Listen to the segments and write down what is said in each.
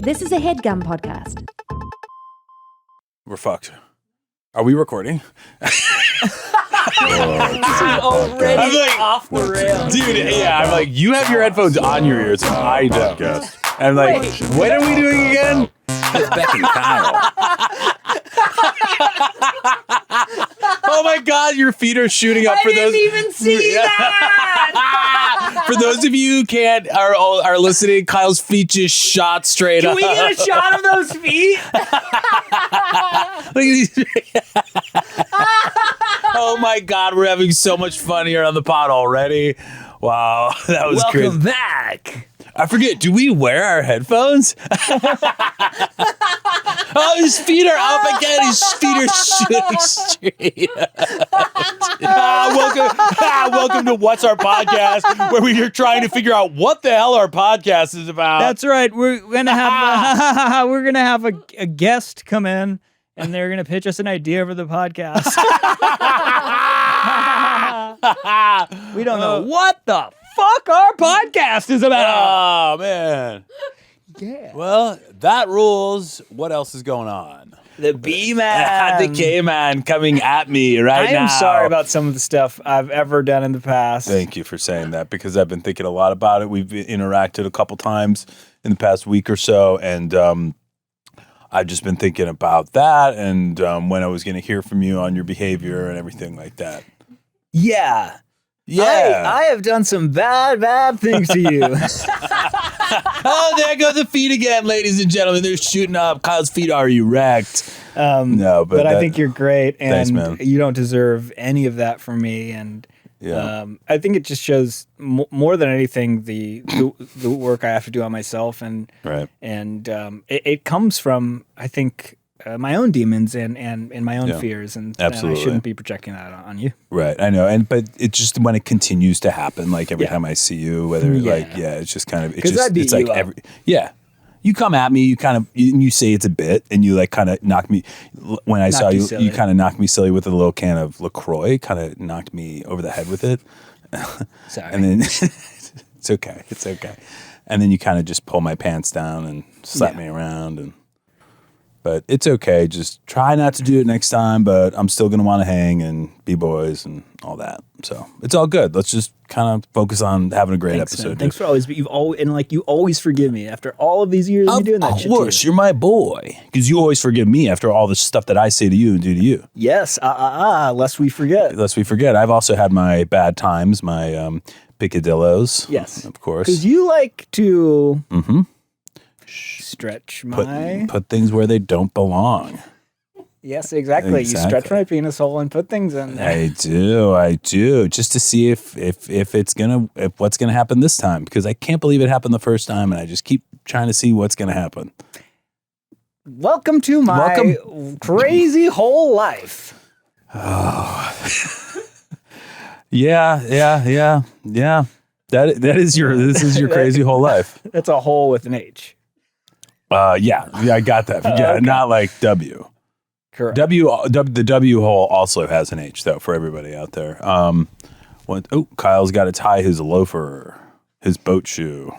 This is a Headgum podcast. We're fucked. Are we recording? This is already off the rails. Dude, yeah, I'm like, you have your headphones on your ears, and I don't. I'm like, what are we doing again? It's Beck and Kyle. Oh my God, your feet are shooting up for those. I didn't even see that. For those of you who are listening, Kyle's feet just shot straight up. Can we get a shot of those feet? Look at these. Oh my God, we're having so much fun here on the pod already. Wow, that was crazy. Welcome back. I forget, do we wear our headphones? Oh, his feet are up again. His feet are shooting straight up. Welcome to What's Our Podcast, where we are trying to figure out what the hell our podcast is about. That's right. We're gonna have a guest come in, and they're gonna pitch us an idea for the podcast. We don't know what the fuck our podcast is about. Oh, man. Yeah. Well, that rules. What else is going on? The B-Man. The K-Man coming at me right now. I am sorry about some of the stuff I've ever done in the past. Thank you for saying that, because I've been thinking a lot about it. We've interacted a couple times in the past week or so, and I've just been thinking about that and when I was going to hear from you on your behavior and everything like that. Yeah. Yeah. I have done some bad things to you. Oh, there go the feet again, ladies and gentlemen. They're shooting up. Kyle's feet are erect. No, but I think you're great, and thanks, man. You don't deserve any of that from me. And I think it just shows more than anything the work I have to do on myself, and right. And it comes from, I think, my own demons and my own fears, and I shouldn't be projecting that on you. Right, I know, but it's just when it continues to happen, like every time I see you, whether it's just kind of it's like you come at me, you say it's a bit, and you like kind of knock me. When I saw you, you kind of knocked me silly with a little can of LaCroix, kind of knocked me over the head with it. Sorry, and then it's okay, and then you kind of just pull my pants down and slap me around. But it's okay. Just try not to do it next time. But I'm still going to want to hang and be boys and all that. So it's all good. Let's just kind of focus on having a great episode. Man. Thanks for always. But you always forgive me after all of these years of me doing that shit. Of course, you're my boy, because you always forgive me after all the stuff that I say to you and do to you. Yes. Lest we forget. I've also had my bad times, my picadillos. Yes, of course. Because you like to. Mm-hmm. Stretch put things where they don't belong. Yes, exactly. You stretch my penis hole and put things in there. I do, just to see if what's gonna happen this time, because I can't believe it happened the first time, and I just keep trying to see what's gonna happen. Welcome to my crazy whole life. Oh, yeah. This is your crazy whole life. That's a hole with an H. Yeah, I got that. Yeah, okay. Not like W. Correct. The W hole also has an H, though, for everybody out there. Kyle's got to tie his loafer, his boat shoe,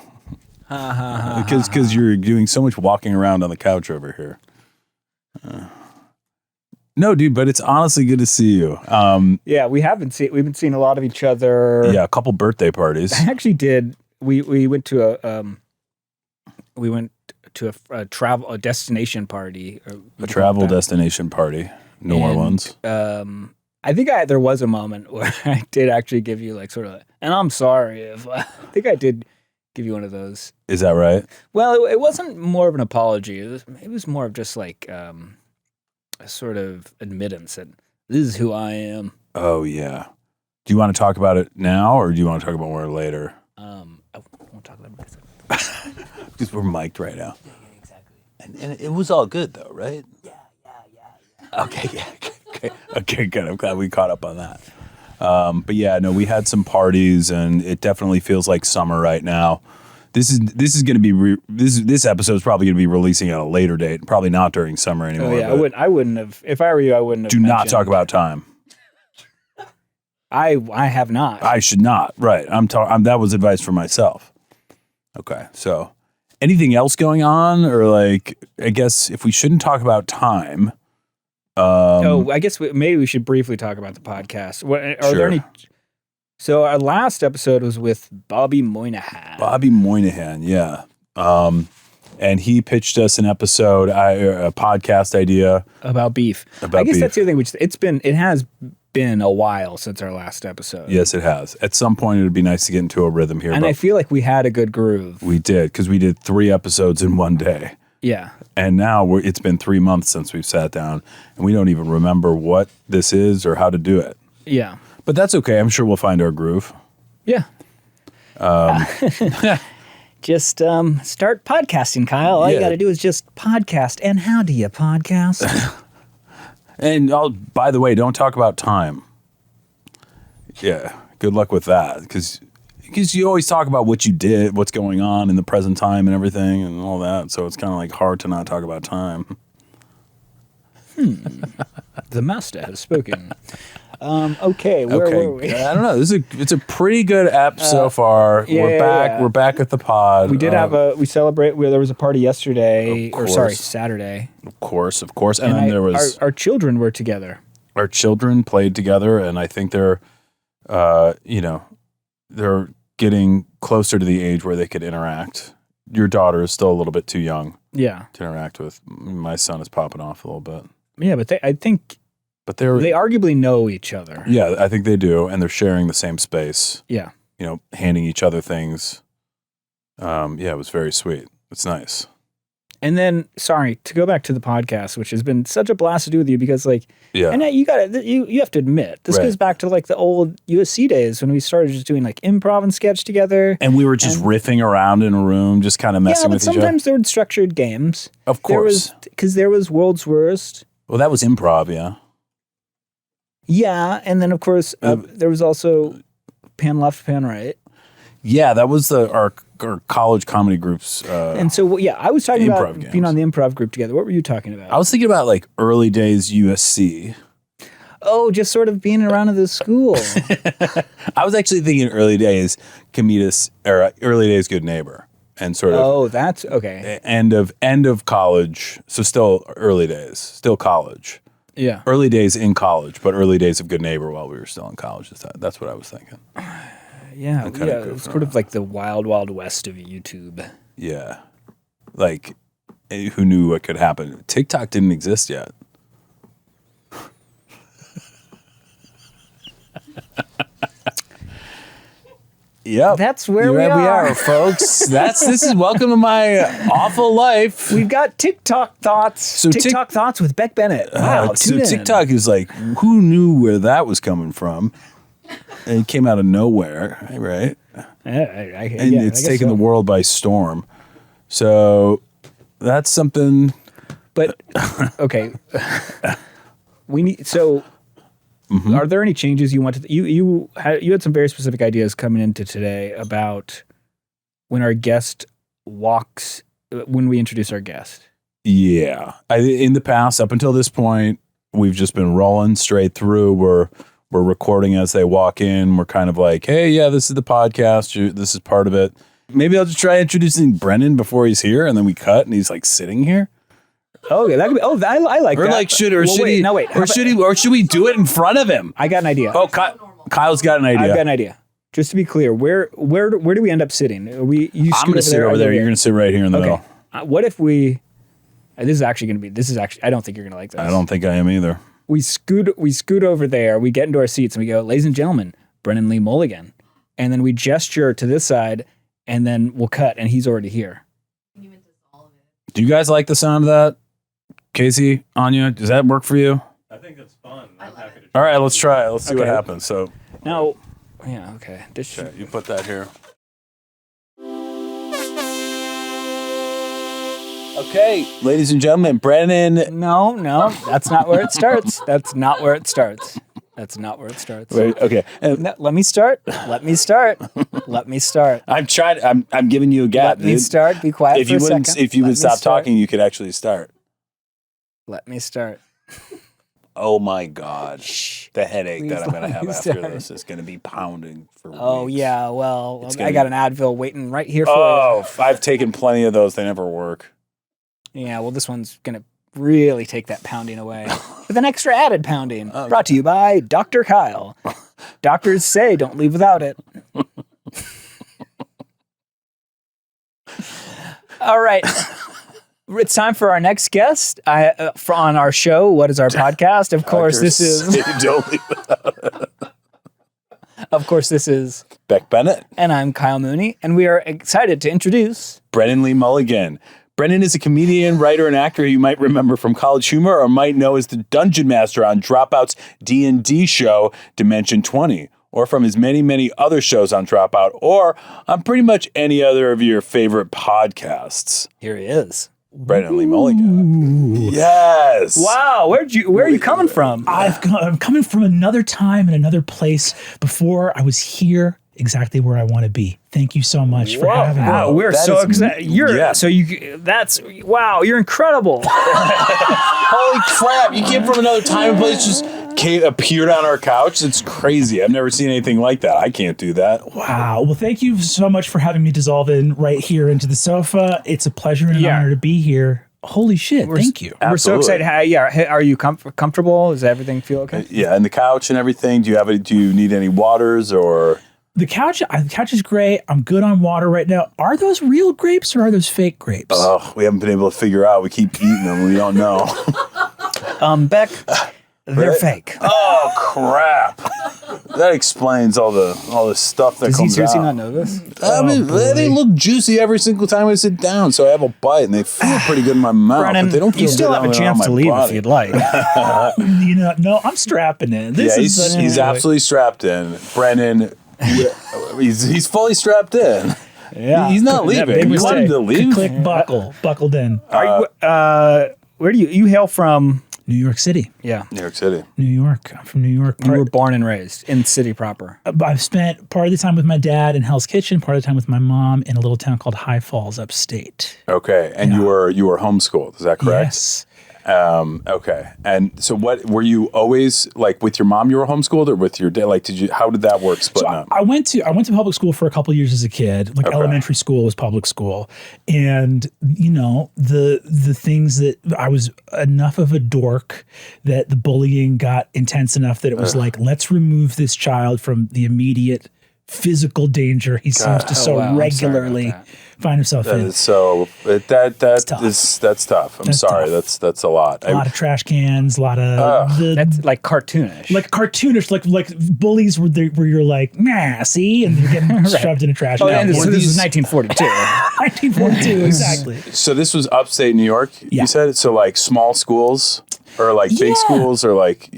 because you're doing so much walking around on the couch over here. No, dude, but it's honestly good to see you. Yeah, we've been seeing a lot of each other. Yeah, a couple birthday parties. I actually did. We went to a travel destination party. Destination party. New Orleans. I think there was a moment where I did actually give you like sort of, and I'm sorry if I think I did give you one of those. Is that right? Well, it wasn't more of an apology. It was more of just like a sort of admittance that this is who I am. Oh yeah. Do you want to talk about it now, or do you want to talk about more later? I won't talk about it because we're mic'd right now. Yeah, exactly. And it was all good though, right? Yeah. Okay, yeah. Okay, good. I'm glad we caught up on that. But yeah, no, we had some parties, and it definitely feels like summer right now. This is going to be this episode is probably going to be releasing at a later date, probably not during summer anymore. Oh yeah, I wouldn't have. If I were you, I wouldn't have. Do not talk about time. I have not. I should not. Right. That was advice for myself. Okay. So anything else going on, or like, I guess if we shouldn't talk about time. I guess maybe we should briefly talk about the podcast. Are there any? So our last episode was with Bobby Moynihan. Bobby Moynihan, yeah. And he pitched us an episode, a podcast idea about beef. I guess that's the other thing. It has been a while since our last episode. Yes, it has. At some point, it would be nice to get into a rhythm here. And I feel like we had a good groove. We did, because we did 3 episodes in one day. Yeah. And now it's been 3 months since we've sat down, and we don't even remember what this is or how to do it. Yeah. But that's okay. I'm sure we'll find our groove. Yeah. Just start podcasting, Kyle. All you got to do is just podcast. And how do you podcast? And by the way, don't talk about time. Yeah. Good luck with that, because you always talk about what you did, what's going on in the present time and everything and all that. So it's kind of like hard to not talk about time. The master has spoken. Okay, where were we? I don't know. It's a pretty good ep so far. We're back. Yeah. We're back at the pod. We did have we celebrate. There was a party yesterday, Saturday. Of course. And then there was our children were together. Our children played together, and I think they're, they're getting closer to the age where they could interact. Your daughter is still a little bit too young. Yeah. To interact with. My son is popping off a little bit. Yeah, but they arguably know each other. Yeah, I think they do, and they're sharing the same space. Yeah. Handing each other things. It was very sweet. It's nice. And then, sorry, to go back to the podcast, which has been such a blast to do with you, because and you have to admit, this goes back to like the old USC days when we started just doing like improv and sketch together. And we were just riffing around in a room, just kind of messing with each other. Sometimes there were structured games. Of course. Because there was World's Worst. Well, that was improv, yeah. Yeah, and then of course there was also Pan Left, Pan Right. Yeah, that was our college comedy groups. And so I was talking about being on the improv group together. What were you talking about? I was thinking about like early days USC. Oh, just sort of being around at the school. I was actually thinking early days Cometus or early days Good Neighbor, and sort of. Oh, that's okay. End of college, so still early days, still college. Yeah. Early days in college, but early days of Good Neighbor while we were still in college. That's what I was thinking. Yeah, it's sort of like the wild, wild west of YouTube. Yeah. Like, who knew what could happen? TikTok didn't exist yet. Yep. That's where we are, folks. This is welcome to my awful life. We've got TikTok thoughts. So TikTok thoughts with Beck Bennett. Wow. So TikTok is like, who knew where that was coming from? And it came out of nowhere, right? It's taken the world by storm. So that's something. But okay, we need so. Mm-hmm. Are there any changes you want to? You had some very specific ideas coming into today about when our guest walks when we introduce our guest. Yeah, in the past, up until this point, we've just been rolling straight through. We're recording as they walk in. We're kind of like, hey, yeah, this is the podcast. This is part of it. Maybe I'll just try introducing Brennan before he's here, and then we cut, and he's like sitting here. Okay, that could be. I like that. Or like, should we do it in front of him? I got an idea. Oh, Kyle's got an idea. I've got an idea. Just to be clear, where do we end up sitting? I'm going to sit over there. You're going to sit right here in the middle. What if we? This is actually. I don't think you're going to like this. I don't think I am either. We scoot over there. We get into our seats and we go, ladies and gentlemen, Brennan Lee Mulligan, and then we gesture to this side, and then we'll cut, and he's already here. Do you guys like the sound of that? Casey, Anya, does that work for you? I think that's fun. I'm happy to All right, let's try it. Let's see what happens. So now, yeah, okay. You put that here. Okay, ladies and gentlemen, Brennan. No, that's not where it starts. That's not where it starts. Wait, okay. No, let me start. I'm trying. I'm giving you a gap. Let me start. Be quiet for a second. If you would stop talking, you could actually start. Let me start. Oh my God. The headache that I'm going to have after this is going to be pounding for Oh, weeks. yeah. Well, I got an Advil waiting right here for Oh, I've taken plenty of those. They never work. you. Yeah, well, this one's going to really take that pounding away with an extra added pounding. Brought to you by Dr. Kyle. Doctors say don't leave without it. All right. It's time for our next guest on our show. What is our podcast? Of course, this is. Of course, this is Beck Bennett. And I'm Kyle Mooney, and we are excited to introduce Brennan Mulligan. Brennan is a comedian, writer, and actor you might remember from College Humor or might know as the Dungeon Master on Dropout's D&D show, Dimension 20, or from his many, many other shows on Dropout, or on pretty much any other of your favorite podcasts. Here he is. Brennan Mulligan. Yes. Wow, where are you coming from? I'm coming from another time and another place before I was here exactly where I want to be. Thank you so much for having me. Wow, we're so excited. You're incredible. Holy crap, you came from another time and place, just appeared on our couch. It's crazy. I've never seen anything like that. I can't do that. Wow. Well, thank you so much for having me dissolve in right here into the sofa. It's a pleasure and an honor to be here. Holy shit, thank you. We're so excited. Are you comfortable? Does everything feel okay? Yeah, and the couch and everything. Do you need any waters or... The couch is great. I'm good on water right now. Are those real grapes or are those fake grapes? Oh, we haven't been able to figure out. We keep eating them. We don't know. Beck, they're fake. Oh crap! That explains all the stuff that Does comes out. Does he seriously not know this? I mean, they look juicy every single time I sit down, so I have a bite, and they feel pretty good in my mouth. Brennan, but they don't feel you still good have a chance to leave if you'd like. No, I'm strapping in. He's absolutely strapped in. Brennan, he's fully strapped in. Yeah, he's not leaving. You want him to leave? Click, buckled in. Where do you hail from? New York City. Yeah, New York City. New York. I'm from New York. You were born and raised in the city proper. I've spent part of the time with my dad in Hell's Kitchen, part of the time with my mom in a little town called High Falls, upstate. Okay, and you were homeschooled. Is that correct? Yes. Okay. And so what, were you always like with your mom, you were homeschooled or with your dad? Like, how did that work splitting up? I went to public school for a couple of years as a kid. Like elementary school was public school. And the things that I was enough of a dork that the bullying got intense enough that it was like, let's remove this child from the immediate physical danger he seems to regularly find himself in. That's tough. I'm sorry. That's a lot. A lot of trash cans, a lot of that's like cartoonish. Like bullies where you're like, nah, see, and you're getting shoved in a trash can. And this is 1942. 1942, exactly. So this was upstate New York, you said? So like small schools or like big schools or like,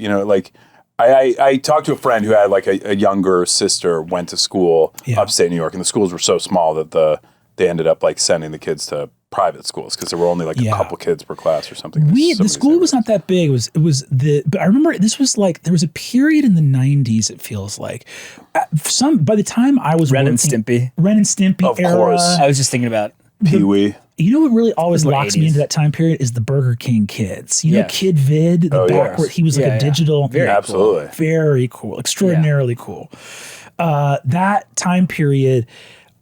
I talked to a friend who had like a younger sister, went to school upstate New York, and the schools were so small that they ended up like sending the kids to private schools because there were only like a couple kids per class or something. The school was not that big. But I remember this was like, there was a period in the 90s, it feels like. By the time I was Ren and Stimpy of era. Course. I was just thinking about Pee-wee. You know what really always locks me into that time period is the Burger King kids. You know, Kid Vid, backward, he was like a digital. Very absolutely. Cool. Very cool. Extraordinarily cool. That time period,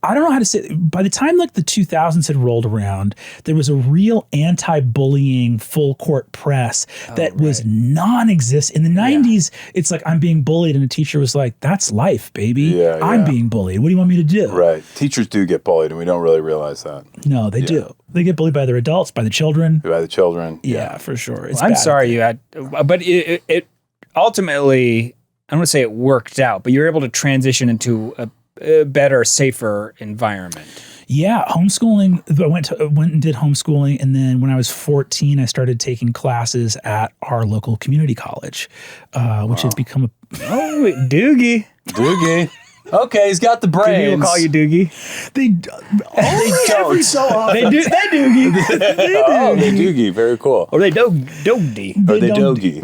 I don't know how to say it. By the time like the 2000s had rolled around, there was a real anti-bullying full court press that was non-existent. In the 90s, it's like I'm being bullied and a teacher was like, that's life, baby. I'm being bullied. What do you want me to do? Right. Teachers do get bullied and we don't really realize that. No, they do. They get bullied by their adults, by the children. By the children. Yeah, for sure. It's I'm sorry you had, but it ultimately, I don't want to say it worked out, but you were able to transition into a better, safer environment. Yeah, homeschooling. I went and did homeschooling, and then when I was 14, I started taking classes at our local community college, which had become a Doogie. Okay, he's got the brains. People call you Doogie. They don't. Every so often. They Doogie. They Doogie. Very cool. Or they Dogie. Or they Dogie.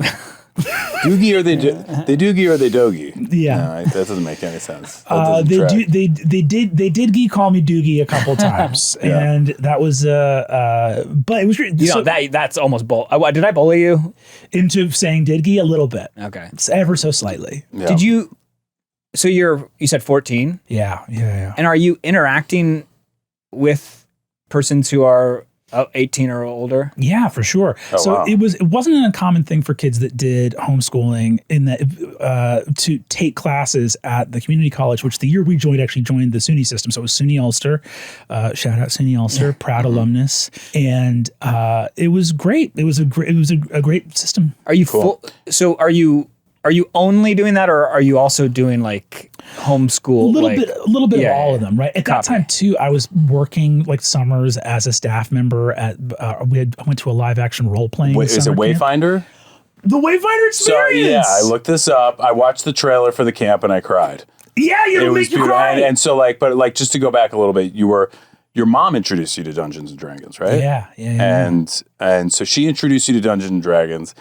Doogie or they doogie or they dogie. Yeah, no, that doesn't make any sense. They did call me Doogie a couple times, and that was but it was that's almost did I bully you into saying Didgy a little bit? Okay, it's ever so slightly. Yeah. Did you? So you said 14? Yeah. And are you interacting with persons who are 18 or older? Yeah, for sure. It wasn't an uncommon thing for kids that did homeschooling in that to take classes at the community college, which the year we actually joined the SUNY system. So it was SUNY Ulster. Shout out SUNY Ulster, proud alumnus, and it was great. It was a great system. Are you cool. Are you only doing that, or are you also doing like homeschool? A little bit of all of them, right? At that time too, I was working like summers as a staff member at. I went to a live action role playing. Wait, is it Wayfinder? The Wayfinder experience. So I looked this up. I watched the trailer for the camp and I cried. Yeah, it make you cry. And so just to go back a little bit, your mom introduced you to Dungeons and Dragons, right? Yeah. And so she introduced you to Dungeons and Dragons.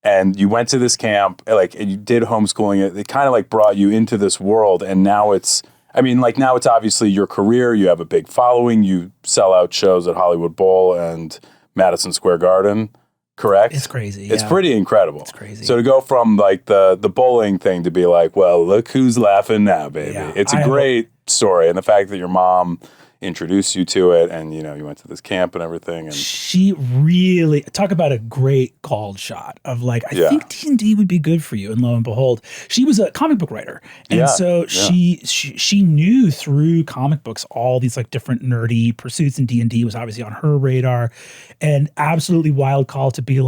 And you went to this camp, and you did homeschooling. It kind of brought you into this world, and now it's obviously your career. You have a big following. You sell out shows at Hollywood Bowl and Madison Square Garden. Correct? It's crazy. It's pretty incredible. It's crazy. So to go from the bowling thing to be well, look who's laughing now, baby. Yeah, it's a great story, and the fact that your mom introduced you to it, and you went to this camp and everything, and she really talk about a great called shot of I think D&D would be good for you, and lo and behold, she was a comic book writer, and so she knew through comic books all these different nerdy pursuits, and D&D was obviously on her radar, and absolutely wild call to be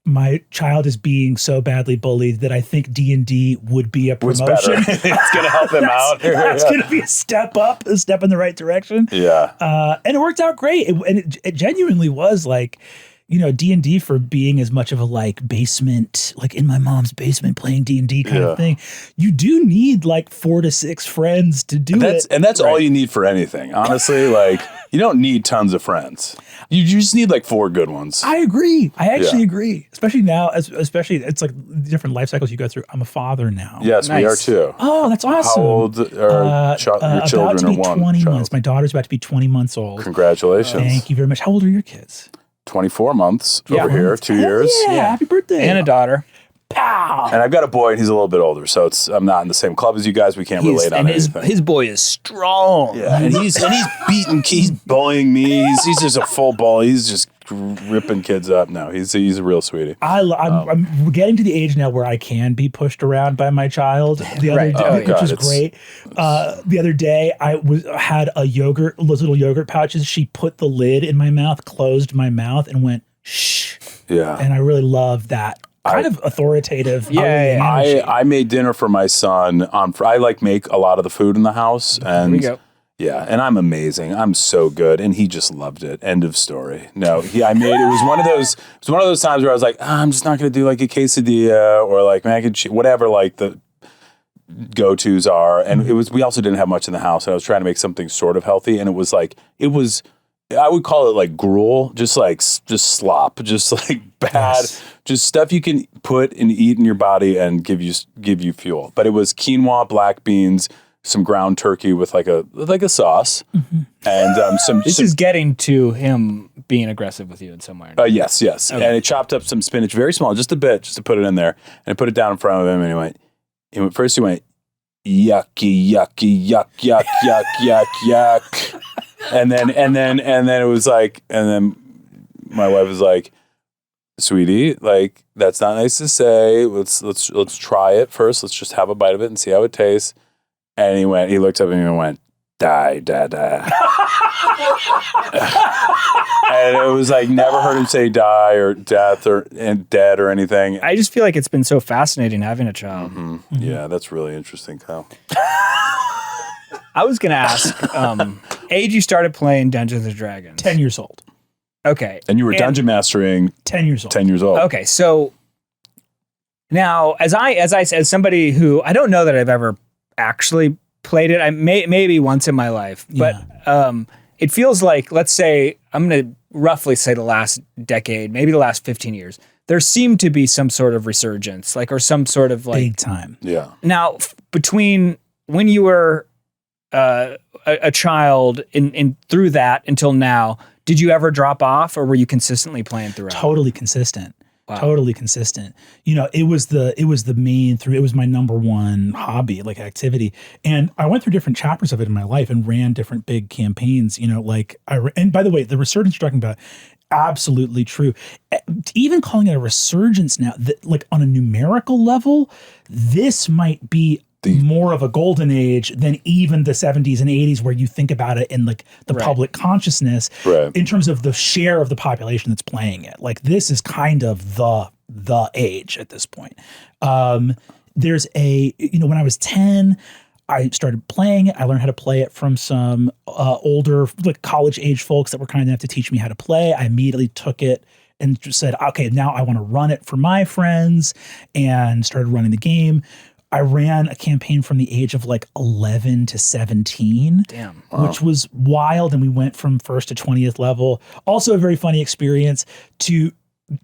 my child is being so badly bullied that I think D&D would be a promotion. It's going to help them out. That's going to be a step in the right direction. Yeah. And it worked out great. It genuinely was D&D for being as much of a basement, in my mom's basement playing D&D kind of thing. You do need 4 to 6 friends to do it. And that's all you need for anything. Honestly, you don't need tons of friends. You just need 4 good ones. I agree. I actually agree. Especially now, especially it's different life cycles you go through. I'm a father now. Yes, we are too. Oh, that's awesome. How old are your children? About to be 20 months. My daughter's about to be 20 months old. Congratulations. Thank you very much. How old are your kids? 24 months over here, 2 years. Yeah, happy birthday. And a daughter. Pow! And I've got a boy, and he's a little bit older, so I'm not in the same club as you guys. We can't relate on anything. His boy is strong. Yeah, and he's he's bullying me. He's just a full bully. He's just ripping kids up. No, he's a real sweetie. I'm getting to the age now where I can be pushed around by my child. The other day, which is great. The other day, I had those little yogurt pouches. She put the lid in my mouth, closed my mouth, and went shh. Yeah, and I really love that. Kind of authoritative. I made dinner for my son on. I make a lot of the food in the house, and here we go. Yeah, and I'm amazing. I'm so good, and he just loved it. End of story. No, I made it was one of those. It was one of those times where I was like, I'm just not going to do a quesadilla or mac and cheese, whatever the go-tos are. And it was. We also didn't have much in the house, and I was trying to make something sort of healthy, and it was. I would call it gruel, just slop, just bad, just stuff you can put and eat in your body and give you fuel. But it was quinoa, black beans, some ground turkey with a sauce, and some. This is getting to him being aggressive with you in some way. Yes, okay. And it chopped up some spinach, very small, just a bit, just to put it in there, and I put it down in front of him, and he went. First he went, yucky, yucky, yuck, yuck, yuck, yuck, yuck. And then it was and then my wife was like, sweetie, that's not nice to say. Let's try it first. Let's just have a bite of it and see how it tastes. And he looked up at me and went, die, da, da. And it was never heard him say die or death and dead or anything. I just feel like it's been so fascinating having a child. Mm-hmm. Mm-hmm. Yeah, that's really interesting, Kyle. I was going to ask, age you started playing Dungeons and Dragons? 10 years old. Okay. And you were dungeon mastering 10 years old. 10 years old. Okay, so now as somebody who I don't know that I've ever actually played it. I maybe once in my life, but it feels like, let's say, I'm going to roughly say the last decade, maybe the last 15 years, there seemed to be some sort of resurgence, like, or some sort of like big time. Yeah. Now, between when you were a child and through that until now, did you ever drop off, or were you consistently playing throughout? Totally consistent. Wow. Totally consistent. You know, it was the main through. It was my number one hobby, like activity. And I went through different chapters of it in my life and ran different big campaigns. You know, like and by the way, the resurgence you're talking about, absolutely true. Even calling it a resurgence now, like on a numerical level, this might be more of a golden age than even the 70s and 80s, where you think about it in like the public consciousness in terms of the share of the population that's playing it. Like, this is kind of the age at this point. There's when I was 10, I started playing it. I learned how to play it from some older, like college age folks that were kind enough to teach me how to play. I immediately took it and just said, okay, now I want to run it for my friends, and started running the game. I ran a campaign from the age of like 11 to 17. Damn. Which was wild. And we went from 1st to 20th level. Also a very funny experience to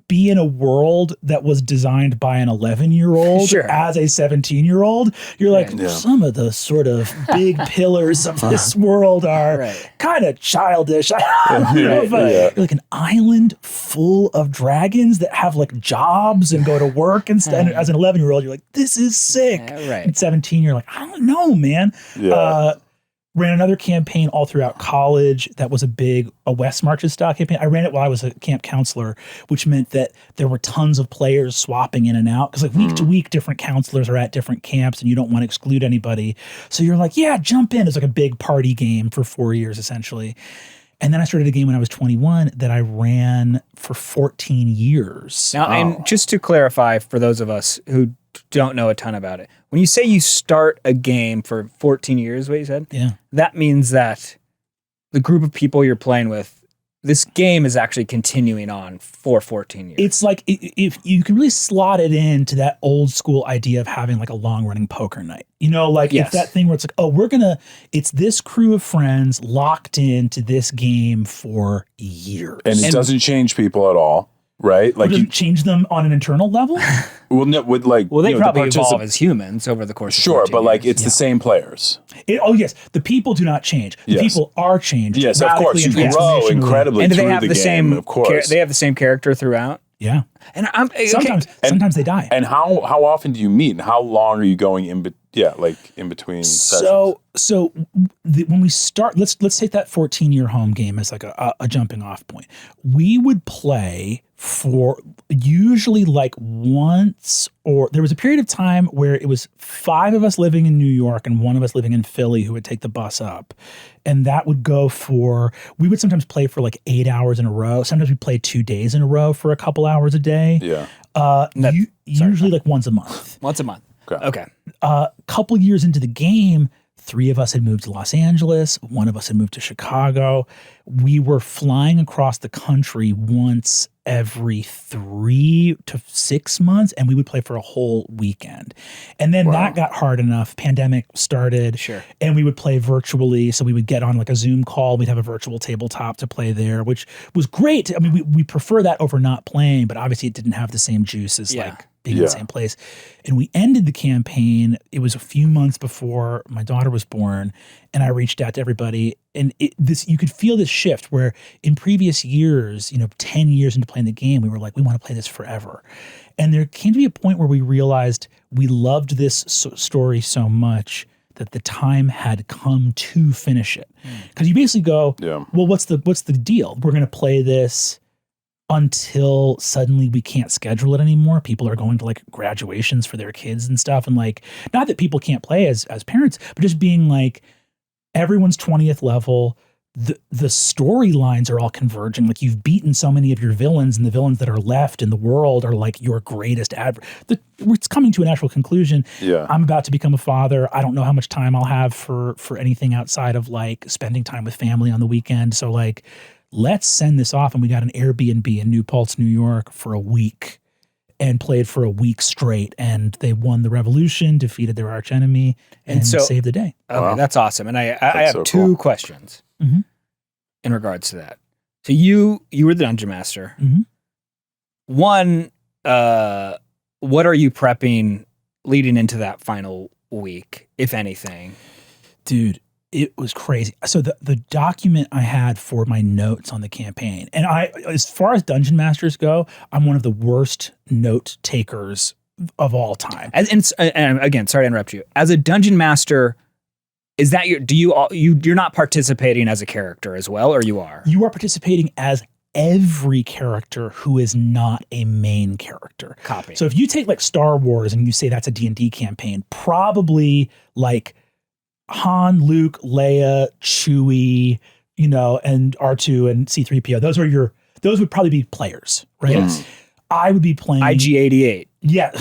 be in a world that was designed by an 11-year-old as a 17-year-old. You're like, some of the sort of big pillars of this world are kind of childish. You're like an island full of dragons that have like jobs and go to work and as an 11-year-old, you're like, this is sick. At 17, you're like, I don't know, man. Ran another campaign all throughout college that was a West Marches style campaign. I ran it while I was a camp counselor, which meant that there were tons of players swapping in and out, because like week to week, different counselors are at different camps and you don't want to exclude anybody. So you're like, yeah, jump in. It's like a big party game for 4 years essentially. And then I started a game when I was 21 that I ran for 14 years. Now, and just to clarify for those of us who don't know a ton about it, when you say you start a game for 14 years, what you said? Yeah. That means that the group of people you're playing with, this game is actually continuing on for 14 years. It's like, if you can really slot it into that old school idea of having like a long running poker night, you know, like it's that thing where it's like, oh, it's this crew of friends locked into this game for years. And it doesn't change people at all. Right, like you change them on an internal level. Well, they probably evolve as humans over the course of 14 but like years. it's the same players. Yes, the people do not change. The people are changed. Yes, of course, you grow incredibly. And do they have the game, same? Of course, they have the same character throughout. Yeah, and sometimes they die. And how often do you meet? And how long are you going in? In between sessions. So when we start, let's take that 14-year home game as like a jumping off point. We would play for usually like once, or there was a period of time where it was 5 of us living in New York and 1 of us living in Philly who would take the bus up. And that would go we would sometimes play for like 8 hours in a row. Sometimes we play 2 days in a row for a couple hours a day. Yeah. Usually like once a month. Once a month. Okay. Couple years into the game, 3 of us had moved to Los Angeles. 1 of us had moved to Chicago. We were flying across the country once every 3 to 6 months, and we would play for a whole weekend. And then that got hard enough. Pandemic started, and we would play virtually. So we would get on like a Zoom call. We'd have a virtual tabletop to play there, which was great. I mean, we prefer that over not playing, but obviously it didn't have the same juice as like being in the same place. And we ended the campaign. It was a few months before my daughter was born, and I reached out to everybody. And you could feel this shift where in previous years, 10 years into playing the game, we were like, we want to play this forever. And there came to be a point where we realized we loved this story so much that the time had come to finish it. Because you basically go, well, what's the deal? We're going to play this until suddenly we can't schedule it anymore. People are going to like graduations for their kids and stuff. And like, not that people can't play as parents, but just being like, everyone's 20th level. The storylines are all converging. Like, you've beaten so many of your villains, and the villains that are left in the world are like your greatest it's coming to a natural conclusion. I'm about to become a father. I don't know how much time I'll have for anything outside of like spending time with family on the weekend. So like, let's send this off. And we got an Airbnb in New Paltz, New York for a week and played for a week straight. And they won the revolution, defeated their arch enemy, and saved the day. Okay, that's awesome. And I have 2 questions in regards to that. So you were the dungeon master. One, what are you prepping leading into that final week, if anything? Dude, it was crazy. So the document I had for my notes on the campaign, and as far as dungeon masters go, I'm one of the worst note takers of all time. And again, sorry to interrupt you. As a dungeon master, is that you're not participating as a character as well, or you are? You are participating as every character who is not a main character. Copy. So if you take like Star Wars and you say that's a D&D campaign, probably like Han, Luke, Leia, Chewie, and R2 and C-3PO. Those would probably be players, right? Yes. I would be playing IG-88. Yeah.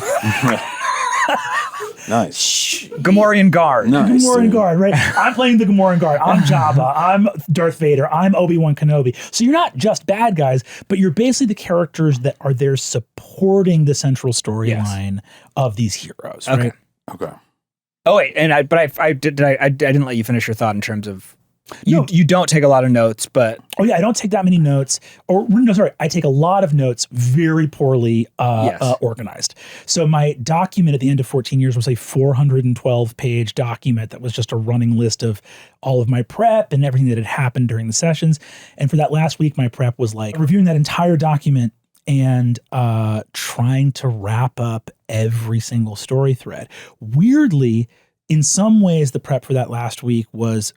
Nice. Gamorrean Guard. Nice. Gamorrean Guard, right? I'm playing the Gamorrean Guard. I'm Jabba. I'm Darth Vader. I'm Obi-Wan Kenobi. So you're not just bad guys, but you're basically the characters that are there supporting the central storyline of these heroes, right? Okay. Oh wait, and I didn't let you finish your thought in terms of you don't take a lot of notes, but I don't take that many notes. I take a lot of notes, very poorly organized. So my document at the end of 14 years was a 412-page document that was just a running list of all of my prep and everything that had happened during the sessions. And for that last week, my prep was like reviewing that entire document and trying to wrap up every single story thread. Weirdly, in some ways, the prep for that last week was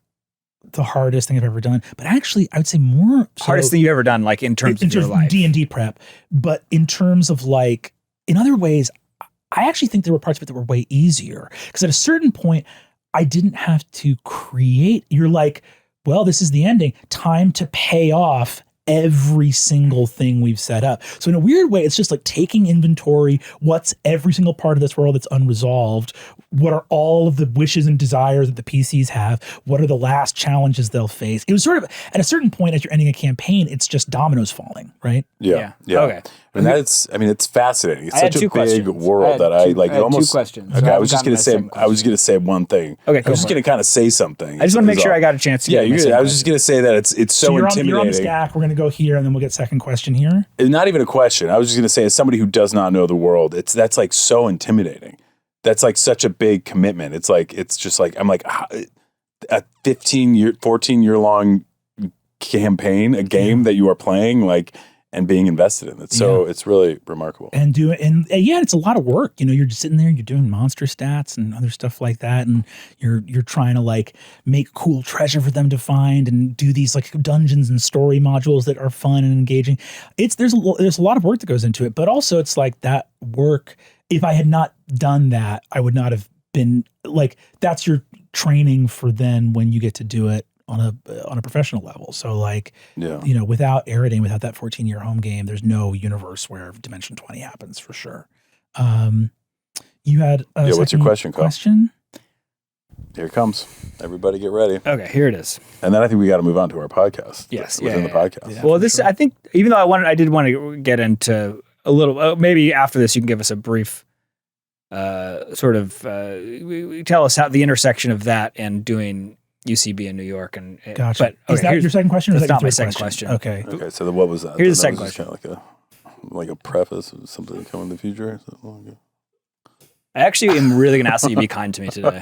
the hardest thing I've ever done. But actually, I would say more hardest thing you've ever done, like in terms of your life. D&D prep. But in terms of like, in other ways, I actually think there were parts of it that were way easier. Because at a certain point, I didn't have to create. You're like, well, this is the ending. Time to pay off every single thing we've set up. So in a weird way, it's just like taking inventory. What's every single part of this world that's unresolved? What are all of the wishes and desires that the PCs have? What are the last challenges they'll face? It was sort of, at a certain point, as you're ending a campaign, it's just dominoes falling, right? Yeah. Okay. And it's fascinating. It's I had such a two big questions. world that I like. I had almost 2 questions. Okay, So I was just gotten gonna my say. I was gonna say one thing. Okay, I was just gonna kind of say something. I just want to make sure I got a chance to. Yeah, get my second I was just gonna say that it's so intimidating. You're on the stack. We're gonna go here, and then we'll get second question here. It's not even a question. I was just gonna say, as somebody who does not know the world, that's like so intimidating. That's like such a big commitment. It's just like I'm like a 14-year long campaign, a game that you are playing, like. And being invested in it. So it's really remarkable. And it's a lot of work. You're just sitting there, you're doing monster stats and other stuff like that. And you're trying to like make cool treasure for them to find and do these like dungeons and story modules that are fun and engaging. There's a lot of work that goes into it, but also it's like that work. If I had not done that, I would not have been like, that's your training for then when you get to do it on a professional level. So like, without Eridain, without that 14-year home game, there's no universe where Dimension 20 happens for sure. You had a what's your question, Kyle? Here it comes. Everybody get ready. Okay, here it is. And then I think we got to move on to our podcast. Yes. Within the podcast. Yeah, well, this, I think, even though I did want to get into a little, maybe after this, you can give us a brief tell us how the intersection of that and doing UCB in New York. And gotcha. But is that your second question? That's not my second question. Okay. So what was that? Here's the second question. Kind of like a preface of something to come in the future. I actually am really going to ask that you be kind to me today.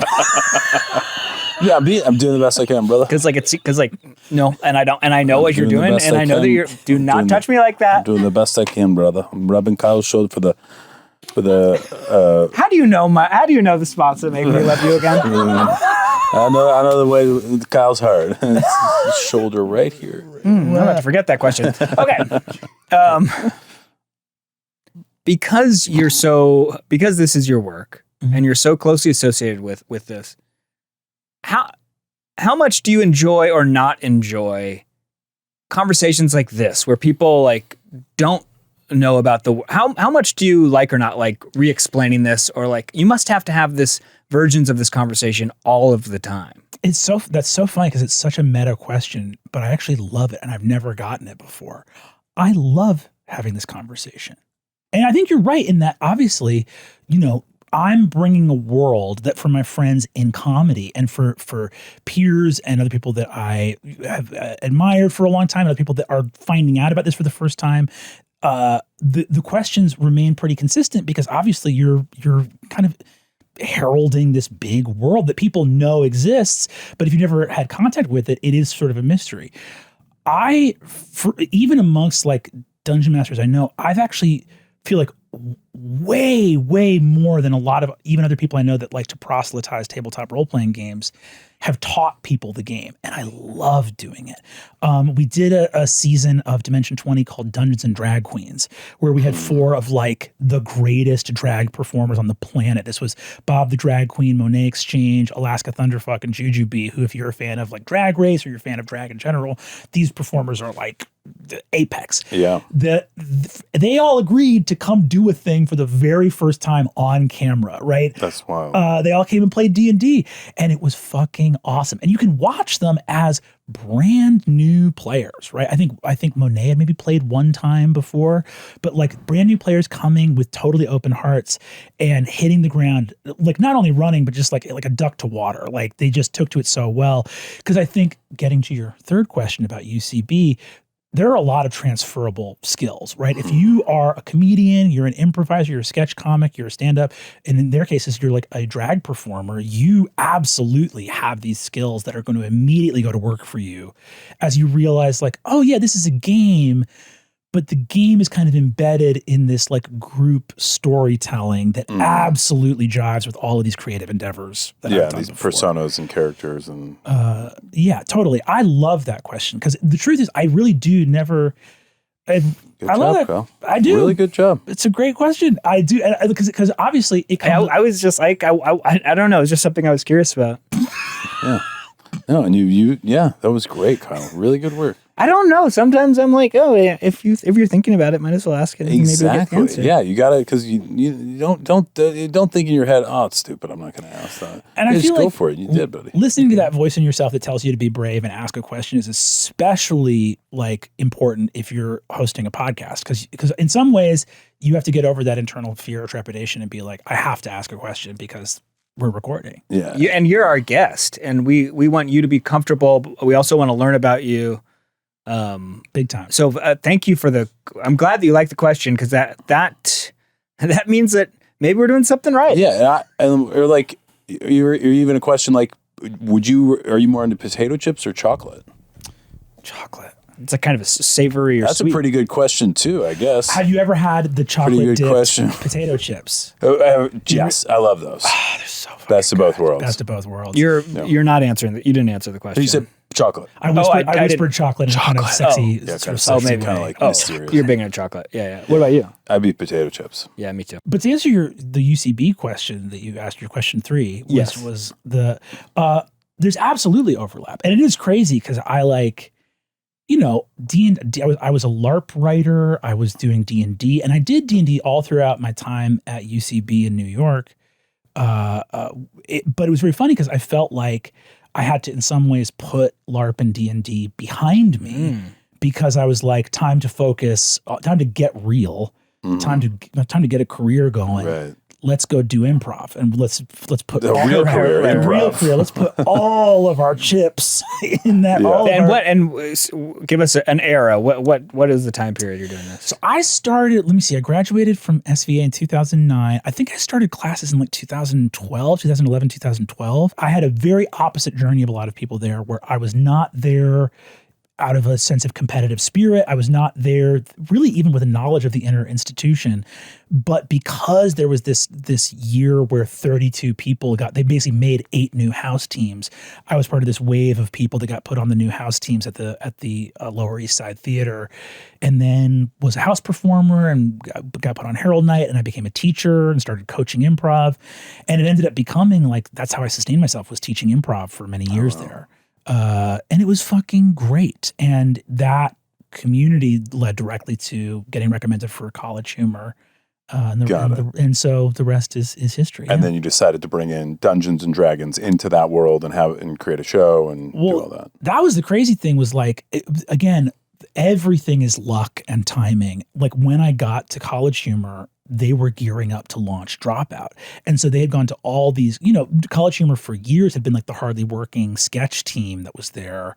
Yeah, I'm doing the best I can, brother. And I know what you're doing, and I know that you're. Do not touch me like that. I'm doing the best I can, brother. I'm rubbing Kyle's shoulder for the. How do you know the spots that make me love you again? I know the way Kyle's hard. It's his shoulder right here. I'm about to forget that question. Okay. Because this is your work and you're so closely associated with this, how much do you enjoy or not enjoy conversations like this where people like don't know about how much do you like or not like re-explaining this, or like you must have to have this versions of this conversation all of the time? That's so funny because it's such a meta question, but I actually love it and I've never gotten it before. I love having this conversation. And I think you're right in that obviously, I'm bringing a world that for my friends in comedy and for peers and other people that I have admired for a long time, and other people that are finding out about this for the first time, the questions remain pretty consistent because obviously you're kind of heralding this big world that people know exists, but if you've never had contact with it, it is sort of a mystery. Even amongst like dungeon masters I know, I've actually feel like way more than a lot of even other people I know that like to proselytize tabletop role-playing games have taught people the game, and I love doing it. We did a season of Dimension 20 called Dungeons and Drag Queens, where we had 4 of like the greatest drag performers on the planet. This was Bob the Drag Queen, Monet Exchange, Alaska Thunderfuck, and Jujubee, who if you're a fan of like Drag Race or you're a fan of drag in general, these performers are like the apex. Yeah. They all agreed to come do a thing for the very first time on camera, right? That's wild. They all came and played D&D, and it was fucking awesome. And you can watch them as brand new players, right? I think Monet had maybe played one time before, but like brand new players coming with totally open hearts and hitting the ground, like not only running, but just like a duck to water. Like they just took to it so well. Because I think getting to your third question about UCB, there are a lot of transferable skills, right? If you are a comedian, you're an improviser, you're a sketch comic, you're a stand-up, and in their cases, you're like a drag performer, you absolutely have these skills that are going to immediately go to work for you as you realize like, oh yeah, this is a game, but the game is kind of embedded in this like group storytelling that absolutely jives with all of these creative endeavors that I've done these before. personas and characters and Yeah, totally. I love that question because the truth is I really do never good love job, that. Kyle. I do. Really good job. It's a great question. I do because obviously it comes I was just like I don't know. It's just something I was curious about. Yeah. No, and you that was great, Kyle. Really good work. I don't know. Sometimes I'm like, oh, yeah, if you're thinking about it, might as well ask it. And maybe we'll get the answer. Yeah, you gotta because you don't think in your head, oh, it's stupid. I'm not gonna ask that. And I just feel go like for it. You did, buddy. listening to that voice in yourself that tells you to be brave and ask a question is especially like important if you're hosting a podcast because in some ways you have to get over that internal fear or trepidation and be like, I have to ask a question because we're recording. Yeah, and you're our guest, and we want you to be comfortable. We also want to learn about you. Big time. So thank you for I'm glad that you like the question because that means that maybe we're doing something right. Yeah, or like you're even a question like, are you more into potato chips or chocolate? Chocolate. It's a kind of a savory or That's sweet. a pretty good question too, I guess. Have you ever had the chocolate dipped question. potato chips? Yes, I love those. They're so fucking Best of both worlds. Best of both worlds. You're not answering that. You didn't answer the question. You said chocolate. I whispered, I whispered chocolate in a kind of sexy, sort of sexy maybe. way. Like mysterious. You're big into chocolate. Yeah. What about you? I'd be potato chips. Yeah, me too. But to answer the UCB question that you asked, your question 3 was the there's absolutely overlap, and it is crazy because I like, D&D. I was a LARP writer. I was doing D&D, and I did D&D all throughout my time at UCB in New York. But it was very funny because I felt like I had to, in some ways, put LARP and D&D behind me because I was like, time to focus, time to get real, time to get a career going. Right. Let's go do improv and let's put The real career, improv. Let's put all of our chips in that. Yeah. Give us an era. What is the time period you're doing this? So I started. Let me see. I graduated from SVA in 2009. I think I started classes in like 2011, 2012. I had a very opposite journey of a lot of people there, where I was not there out of a sense of competitive spirit. I was not there really even with a knowledge of the inner institution. But because there was this year where 32 people they basically made 8 new house teams. I was part of this wave of people that got put on the new house teams at the Lower East Side Theater, and then was a house performer and got put on Herald Night, and I became a teacher and started coaching improv. And it ended up becoming like, that's how I sustained myself, was teaching improv for many years there. And it was fucking great. And that community led directly to getting recommended for College Humor. And so the rest is history. And then you decided to bring in Dungeons and Dragons into that world and create a show and do all that. That was the crazy thing, was like, again, everything is luck and timing. Like when I got to College Humor, they were gearing up to launch Dropout. And so they had gone to all these, College Humor for years had been like the hardly working sketch team that was there.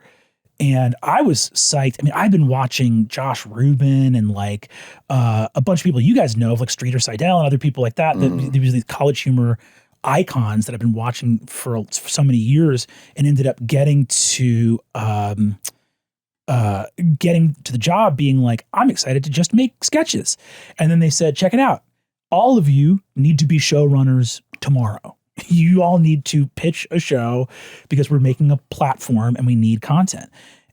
And I was psyched. I mean, I've been watching Josh Rubin and like a bunch of people you guys know, like Streeter Seidel and other people like that. There was these college humor icons that I've been watching for so many years, and ended up getting to the job being like, I'm excited to just make sketches. And then they said, check it out. All of you need to be showrunners tomorrow. You all need to pitch a show because we're making a platform and we need content.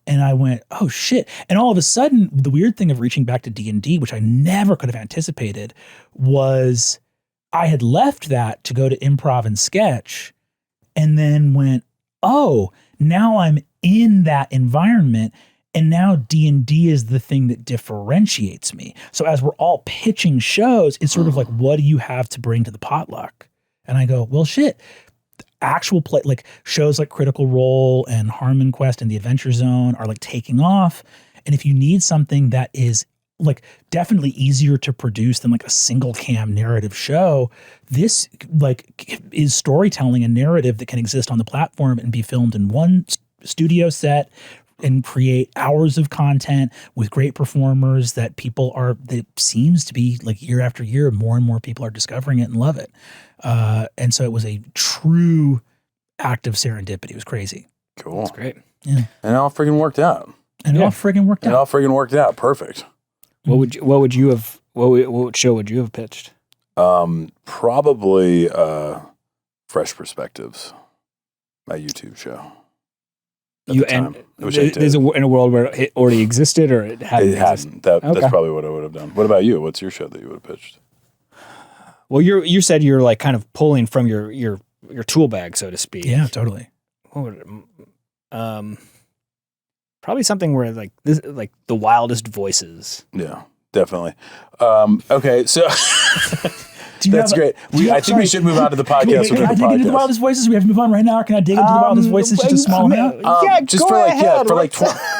And I went, oh shit. And all of a sudden, the weird thing of reaching back to D&D, which I never could have anticipated, was I had left that to go to improv and sketch, and then went, oh, now I'm in that environment, and now D&D is the thing that differentiates me. So as we're all pitching shows, it's sort of like, what do you have to bring to the potluck? And I go, well, shit, actual play, like shows like Critical Role and Harmon Quest and The Adventure Zone are like taking off. And if you need something that is like definitely easier to produce than like a single cam narrative show, this like is storytelling and narrative that can exist on the platform and be filmed in one studio set and create hours of content with great performers that seems to be like year after year, more and more people are discovering it and love it. And so it was a true act of serendipity. It was crazy. Cool. That's great. Yeah. And it all freaking worked out. It all freaking worked out. Perfect. What show would you have pitched? Probably Fresh Perspectives, my YouTube show. In a world where it already existed, or it hadn't? It hadn't. That's probably what I would have done. What about you? What's your show that you would have pitched? Well, you said you're like kind of pulling from your tool bag, so to speak. Yeah, totally. What would it, probably something where like this, like The Wildest Voices. Yeah, definitely. Okay, so that's great. I think we should move on to the podcast. Can I dig into The Wildest Voices? We have to move on right now. Or can I dig into The Wildest Voices? Just a small amount. Yeah, just go for like ahead. for like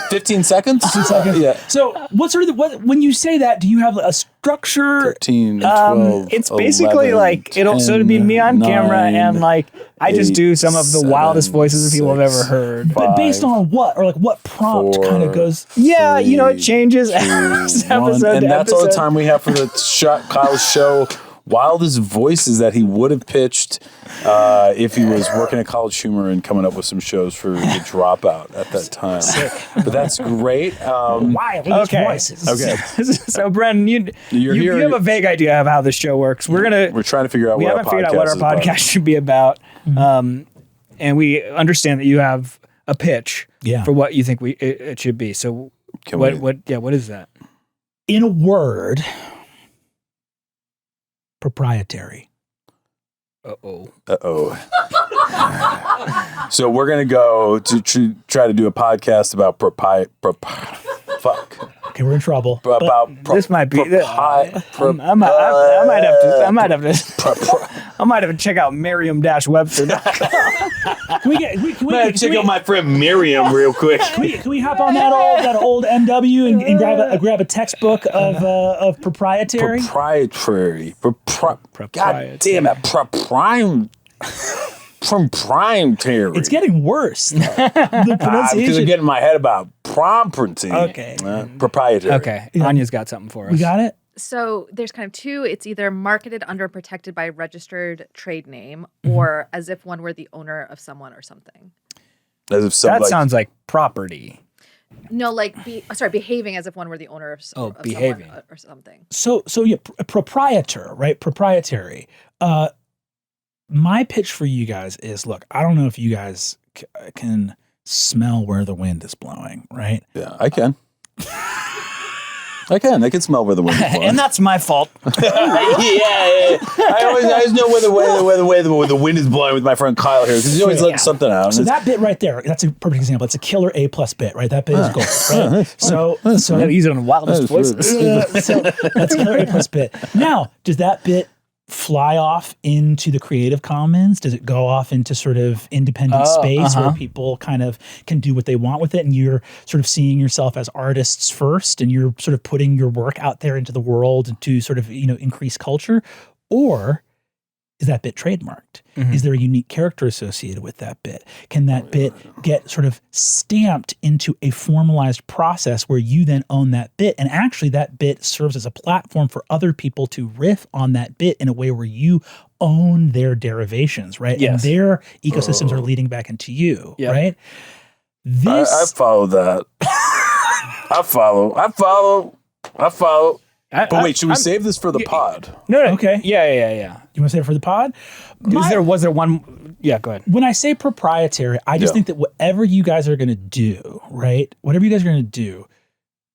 15 seconds. 15 seconds. Yeah. So, when you say that, do you have a structure? 13, 12, it's basically 11, like 10, so it'd be me on 9, camera and like I just do some of the 7, wildest voices people have ever heard. But based on what, or like what prompt kind of goes? Yeah, 3, it changes episode and to that's all the episode. time we have for the Kyle's show. Wildest voices that he would have pitched if he was working at College Humor and coming up with some shows for the Dropout at that time. But that's great. Wildest voices. Okay. So Brennan, you have a vague idea of how this show works. We're trying to figure out. We haven't figured out what our podcast should be about, and we understand that you have a pitch for what you think it should be. So what is that? In a word. Proprietary. Uh-oh. So we're going to go to try to do a podcast about fuck. Okay, we're in trouble. This might be. I might have to check out Merriam-Webster.com. Can check out my friend Miriam real quick. Can we hop on that old MW and grab a textbook of proprietary? Proprietary. God damn it. Proprietary. It's getting worse. The pronunciation. Because I'm getting my head about property. Okay. Proprietary. Okay. Anya's got something for us. We got it? So there's kind of two. It's either marketed under protected by registered trade name or as if one were the owner of someone or something. As if sounds like property. No, behaving as if one were the owner of behaving someone or something. So yeah, proprietor, right? Proprietary. My pitch for you guys is, look, I don't know if you guys can smell where the wind is blowing, right? Yeah, I can. I can smell where the wind is blowing. And that's my fault. Yeah. I always know where the wind is blowing with my friend Kyle here because he always lets something out. So that bit right there, that's a perfect example. It's a killer A+ bit, right? That bit is gold. Right? So he's on the wildest voices. So that's a killer A+ bit. Now, does that bit fly off into the Creative Commons? Does it go off into sort of independent space where people kind of can do what they want with it, and you're sort of seeing yourself as artists first, and you're sort of putting your work out there into the world to sort of increase culture? Or is that bit trademarked? Is there a unique character associated with that bit? Can that bit get sort of stamped into a formalized process where you then own that bit? And actually that bit serves as a platform for other people to riff on that bit in a way where you own their derivations, right? Yes. And their ecosystems are leading back into you, right? I follow that. I follow. But wait, should we save this for the pod? No. Okay. Yeah. You want to say it for the pod? Was there one? Yeah, go ahead. When I say proprietary, I just think that whatever you guys are going to do, right? Whatever you guys are going to do,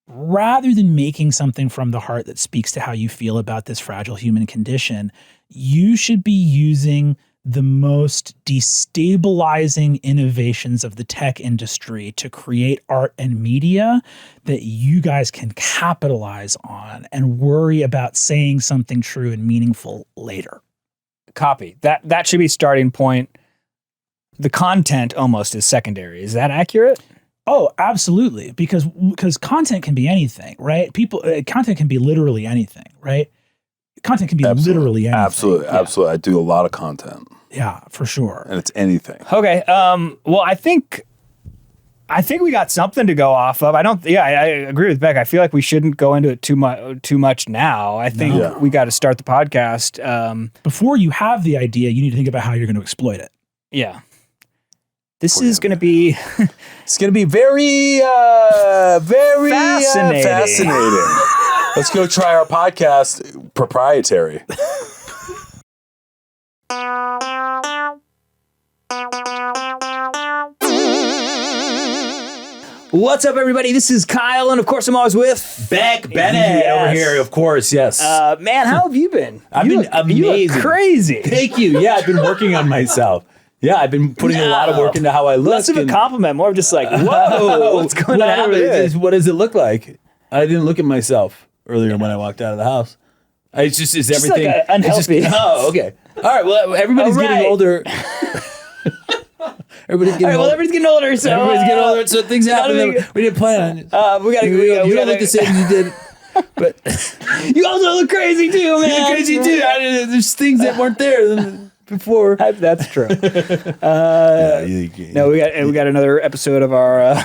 rather than making something from the heart that speaks to how you feel about this fragile human condition, you should be using the most destabilizing innovations of the tech industry to create art and media that you guys can capitalize on and worry about saying something true and meaningful later. Copy. That should be starting point. The content almost is secondary. Is that accurate? Oh, absolutely. Because content can be anything, right? Content can be literally anything, right? Content can be literally anything. Absolutely. I do a lot of content. Yeah, for sure. And it's anything. Okay. Well, I think we got something to go off of. I agree with Beck. I feel like we shouldn't go into it too much now. I think we got to start the podcast. Before you have the idea, you need to think about how you're going to exploit it. Yeah. This is going to be... It's going to be very fascinating. Let's go try our podcast, Proprietary. What's up, everybody? This is Kyle, and of course, I'm always with Beck, Bennett over here, of course, yes. Man, how have you been? I've been amazing. You look crazy. Thank you. Yeah, I've been working on myself. Yeah, I've been putting a lot of work into how I look. Less of a compliment, more of just like, whoa, what's going on over there? What does it look like? I didn't look at myself earlier when I walked out of the house. It's just everything like unhealthy. Okay. All right. Well, everybody's getting older. Everybody's getting older. So things happen. We didn't plan on it. You don't look the same as you did. But you also look crazy too, man. You look crazy too. There's things that weren't there before. That's true. No, we got another episode of our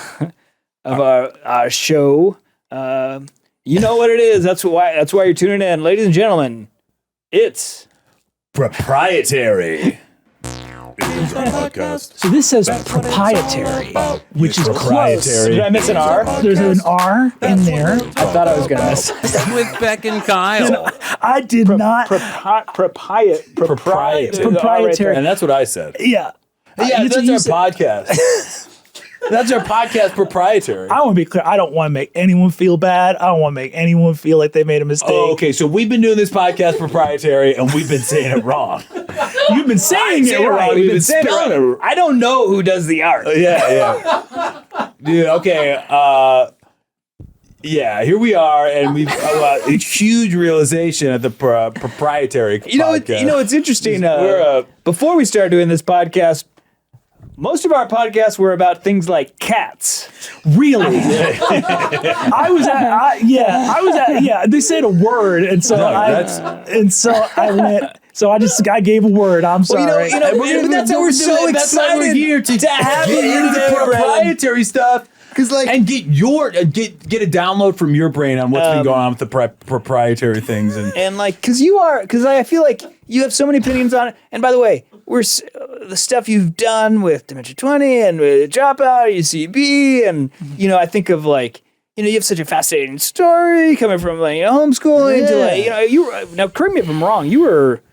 show. You know what it is. That's why you're tuning in, ladies and gentlemen. It's Proprietary. It is our podcast. So this says proprietary, which is proprietary. close. Did I miss an R? There's an R in there. I thought I was going to miss With Beck and Kyle. I did not. Proprietary. And that's what I said. Yeah. Yeah, that's our podcast. That's our podcast, Proprietary. I want to be clear. I don't want to make anyone feel bad. I don't want to make anyone feel like they made a mistake. Oh, okay, so we've been doing this podcast, Proprietary, and we've been saying it wrong. You've been saying it right. We've been spelling it wrong. I don't know who does the art. Yeah. Dude, okay. Yeah, here we are, and we've a huge realization at the Proprietary podcast. You know, it's interesting. Before we started doing this podcast, most of our podcasts were about things like cats. Really? I was at, they said a word, and so I went. So I gave a word. I'm sorry. But that's how we're so excited here to have you into the proprietary stuff. And get get a download from your brain on what's been going on with the proprietary things and because I feel like you have so many opinions on it. And by the way, the stuff you've done with Dimension 20 and with Dropout, UCB, and I think of you have such a fascinating story coming from homeschooling to now correct me if I'm wrong. You were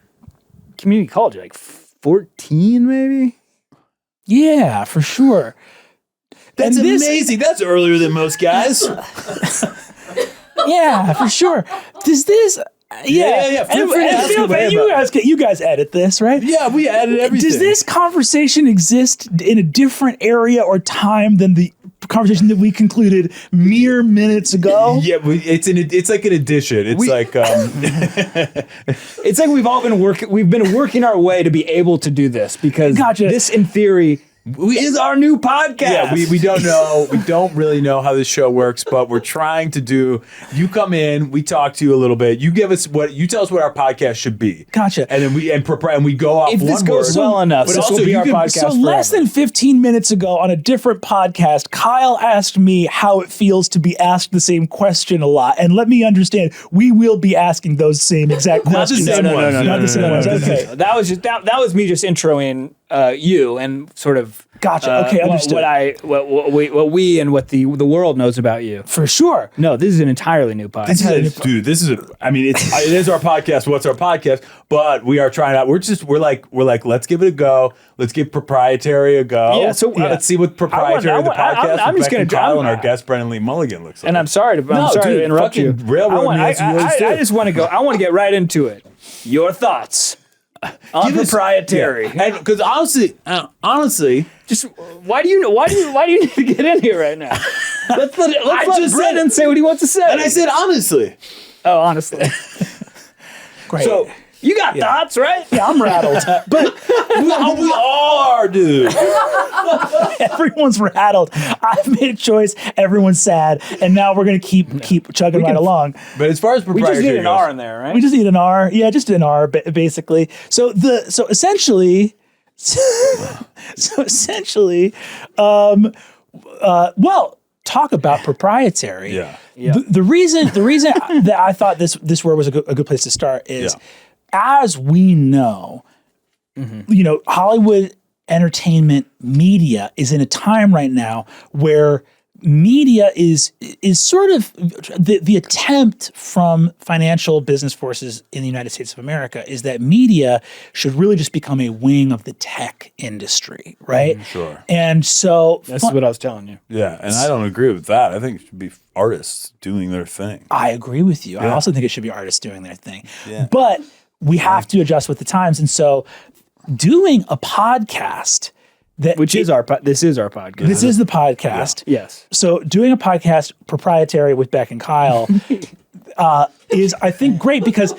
community college, 14 maybe. Yeah, for sure. That's amazing. That's earlier than most guys. Yeah, for sure. Does this? Yeah. You guys edit this, right? Yeah, we edit everything. Does this conversation exist in a different area or time than the conversation that we concluded mere minutes ago? Yeah, it's like an addition. It's it's like we've been working our way to be able to do this because this, in theory, is our new podcast. Yeah, we don't know. We don't really know how this show works, but we're trying to do. You come in, we talk to you a little bit. You tell us what our podcast should be. Gotcha. And then we go off. If one this goes word, well enough, but this also will be you our can- podcast. So less forever. than 15 minutes ago on a different podcast, Kyle asked me how it feels to be asked the same question a lot. And let me understand, we will be asking those same exact questions. same ones. Not the same ones. Okay. That was was me just introing you and sort of Gotcha. Okay, understood. what we and what the world knows about you. For sure. No, this is an entirely new podcast. This is it is our podcast. What's our podcast? But we are trying out. We're like, let's give it a go. Let's give proprietary a go. Yeah, so, let's see what proprietary the podcast. I'm just going gonna to Kyle and our guest Brennan Lee Mulligan looks like. And I'm sorry to interrupt you. Railroad me. I just want to go. I want to get right into it. Your thoughts on proprietary? Because honestly, just why do you need to get in here right now? Let's let Brennan say what he wants to say. and I said honestly. Oh, honestly. Great. So You got thoughts, right? Yeah, I'm rattled. But we all are, dude. everyone's rattled. I've made a choice. Everyone's sad, and now we're gonna keep chugging right along. But as far as We proprietary just need an goes, R in there, right? We just need an R. Yeah, just an R, basically. So essentially, well, talk about proprietary. Yeah. The reason that I thought this word was a good place to start is, as we know, Hollywood entertainment media is in a time right now where media is sort of the attempt from financial business forces in the United States of America is that media should really just become a wing of the tech industry, right? Sure. And so That's what I was telling you. Yeah, and I don't agree with that. I think it should be artists doing their thing. I agree with you. I also think it should be artists doing their thing. Yeah. But we have to adjust with the times. And so doing a podcast This is our podcast. This is the podcast. Yes. So doing a podcast proprietary with Beck and Kyle is, I think, great because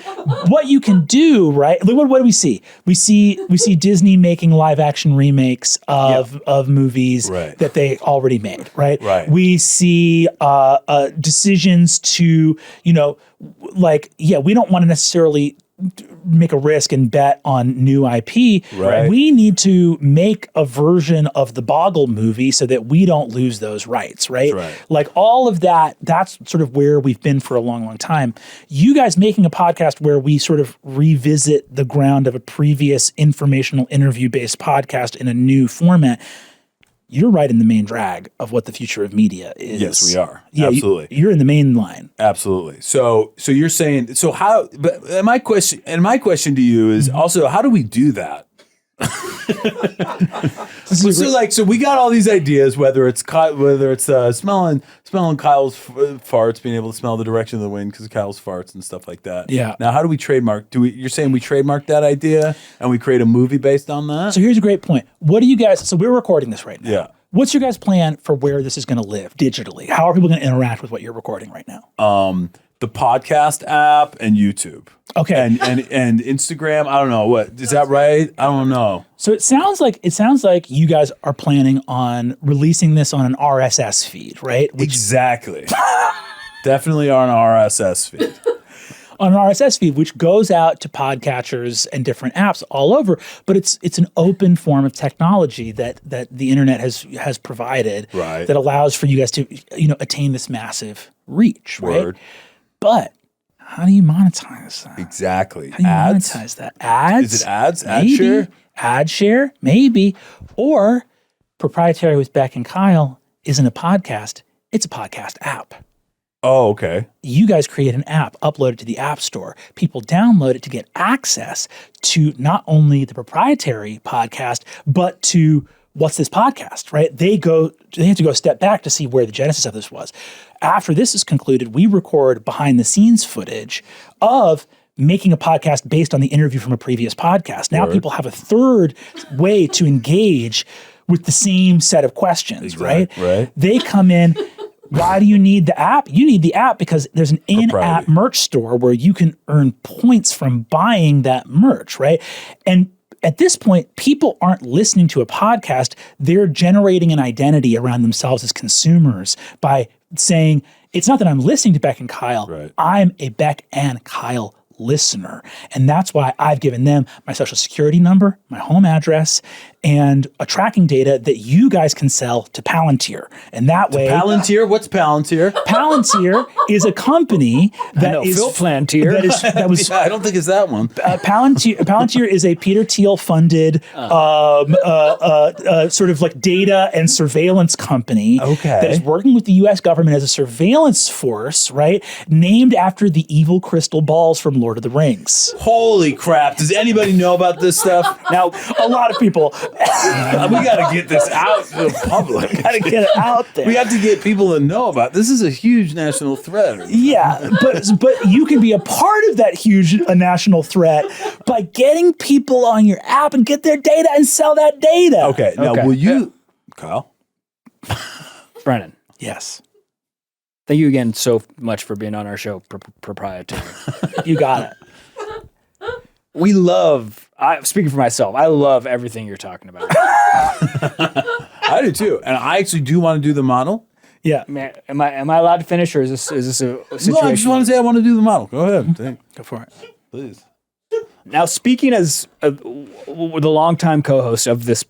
what you can do, right? Look, what do we see? We see Disney making live action remakes of movies that they already made, right? Right. We see decisions to, we don't want to necessarily make a risk and bet on new IP. Right. We need to make a version of the Boggle movie so that we don't lose those rights, right? Like all of that, that's sort of where we've been for a long, long time. You guys making a podcast where we sort of revisit the ground of a previous informational interview-based podcast in a new format, you're right in the main drag of what the future of media is. Yes, we are. Yeah, Absolutely. You're in the main line. Absolutely. So you're saying, so how, but my question to you is also, how do we do that? So we got all these ideas, whether it's smelling Kyle's farts, being able to smell the direction of the wind because of Kyle's farts and stuff like that. Yeah. Now, how do we trademark? You're saying we trademark that idea and we create a movie based on that? So here's a great point. What do you guys? So we're recording this right now. Yeah. What's your guys' plan for where this is going to live digitally? How are people going to interact with what you're recording right now? The podcast app and YouTube. Okay. And Instagram. I don't know. What is that right? I don't know. So it sounds like you guys are planning on releasing this on an RSS feed, right? Exactly. Definitely on an RSS feed. On an RSS feed, which goes out to podcatchers and different apps all over, but it's an open form of technology that the internet has provided that allows for you guys to attain this massive reach, right? But how do you monetize that? Exactly. How do you ads? monetize that? Ads? Is it ads? Maybe. Ad share? Ad share? Maybe. Or Proprietary with Beck and Kyle isn't a podcast. It's a podcast app. Oh, okay. You guys create an app, upload it to the App Store. People download it to get access to not only the Proprietary podcast, but to What's This Podcast, right? They have to go a step back to see where the genesis of this was. After this is concluded, we record behind the scenes footage of making a podcast based on the interview from a previous podcast. Now people have a third way to engage with the same set of questions, right? They come in. Why do you need the app? You need the app because there's an in-app merch store where you can earn points from buying that merch, right? And at this point, people aren't listening to a podcast. They're generating an identity around themselves as consumers by saying, it's not that I'm listening to Beck and Kyle. Right. I'm a Beck and Kyle listener. And that's why I've given them my social security number, my home address, and a tracking data that you guys can sell to Palantir. And that way... Palantir? What's Palantir? Palantir is a company that is... Phil Plantier. That was I don't think it's that one. Palantir is a Peter Thiel funded sort of like data and surveillance company that is working with the U.S. government as a surveillance force, right? Named after the evil crystal balls from Lord of the Rings. Holy crap. Does anybody know about this stuff? Now, a lot of people... We got to get this out to the public. Got to get it out there. We have to get people to know about this. Is a huge national threat. Yeah, but you can be a part of that huge national threat by getting people on your app and get their data and sell that data. Okay, now will you, Kyle? Brennan. Yes. Thank you again so much for being on our show, Proprietary. You got it. We love, speaking for myself, I love everything you're talking about. I do too. And I actually do want to do the model. Yeah. Man, am I allowed to finish, or is this a situation? No, I just want to say I want to do the model. Go ahead. Go for it. Please. Now, speaking as the longtime co-host of this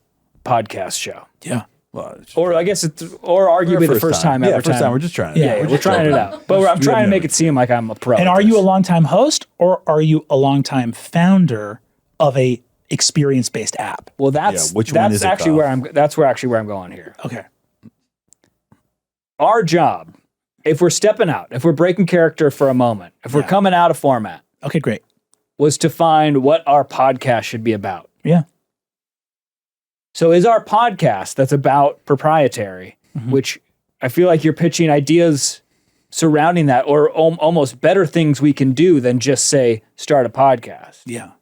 podcast show. Yeah. Well, Or I guess or arguably the first time ever. Yeah, first time. We're just trying. We're trying it out. But I'm trying to make it seem like I'm a pro. And are you a longtime host or are you a longtime founder of a experience-based app? Well, that's which one is it, actually Kyle? where I'm. That's where I'm going here. Okay. Our job, if we're stepping out, if we're breaking character for a moment, if we're coming out of format, Okay, great. was to find what our podcast should be about. Yeah. So is our podcast that's about proprietary, which I feel like you're pitching ideas surrounding that, or almost better things we can do than just say, start a podcast. Yeah.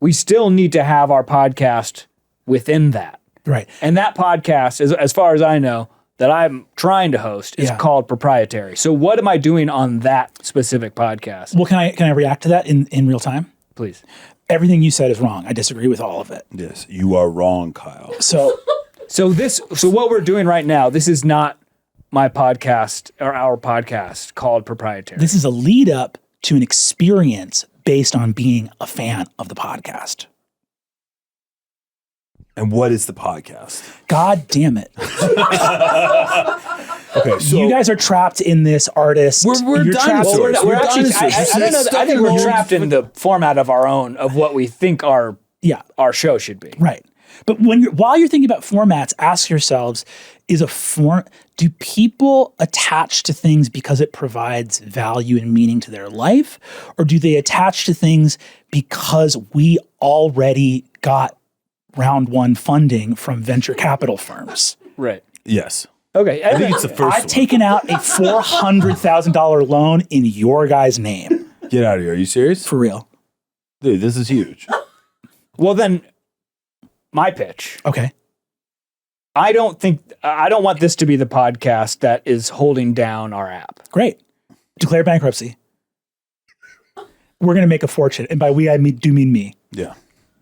We still need to have our podcast within that. Right. And that podcast, as far as I know, that I'm trying to host is called Proprietary. So what am I doing on that specific podcast? Well, can I react to that in real time? Please. Everything you said is wrong. I disagree with all of it. Yes, you are wrong, Kyle. So what we're doing right now, this is not my podcast or our podcast called Proprietary. this is a lead up to an experience based on being a fan of the podcast. And what is the podcast? God damn it. Okay, so You guys are trapped in this artist. We're You're trapped- dinosaurs. we're actually, dinosaurs. I don't know. I think we're trapped in the format of our own, of what we think our show should be. Right. But while you're thinking about formats, ask yourselves, do people attach to things because it provides value and meaning to their life? Or do they attach to things because we already got round one funding from venture capital firms? Right. yes. Okay. I think it's the first I've taken out a $400,000 loan in your guys' name. Get out of here. Are you serious? For real. Dude, this is huge. Well, then my pitch. Okay. I don't want this to be the podcast that is holding down our app. Great. Declare bankruptcy. We're going to make a fortune. And by we, I mean me. Yeah.